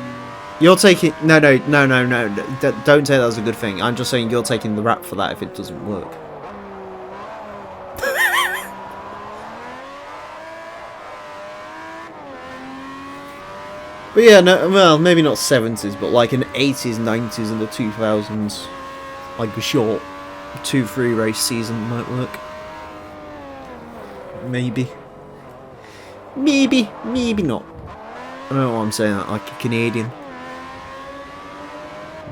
You're taking... No. Don't say that as a good thing. I'm just saying you're taking the rap for that if it doesn't work. But yeah, no, well, maybe not 70s, but like in 80s, 90s, and the 2000s. Like a short 2-3 race season might work. Maybe. Maybe not. I don't know why I'm saying that like a Canadian.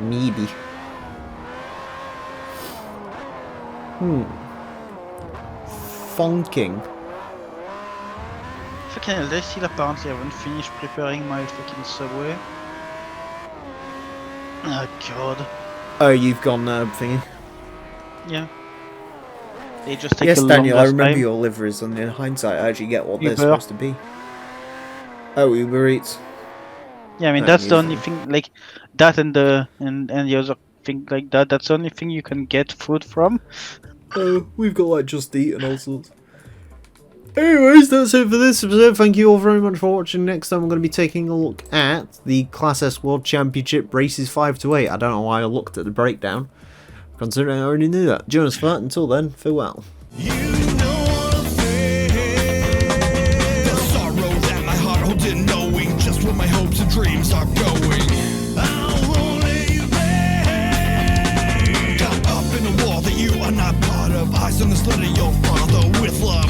Maybe. Funking. Fucking hell, they still apparently haven't finished preparing my fucking subway. Oh god. Oh, you've gone thingy. Yeah. They just take Yes, the Daniel, I longest remember time. your liveries, and in hindsight, I actually get what they're Uber. supposed to be. Oh, Uber Eats. Yeah, I mean Oh, that's the usually. only thing, like that and the other thing like that. That's the only thing you can get food from. Oh, we've got like Just Eat and all sorts. Anyways, that's it for this episode. Thank you all very much for watching. Next time, we're going to be taking a look at the Class S World Championship races 5 to 8. I don't know why I looked at the breakdown, considering I already knew that. Join us for that. Until then, farewell. You know what I'm saying. The sorrow that my heart holds in knowing just where my hopes and dreams are going. I won't let you back. Got up in a war that you are not part of. Eyes on this letter, your father with love.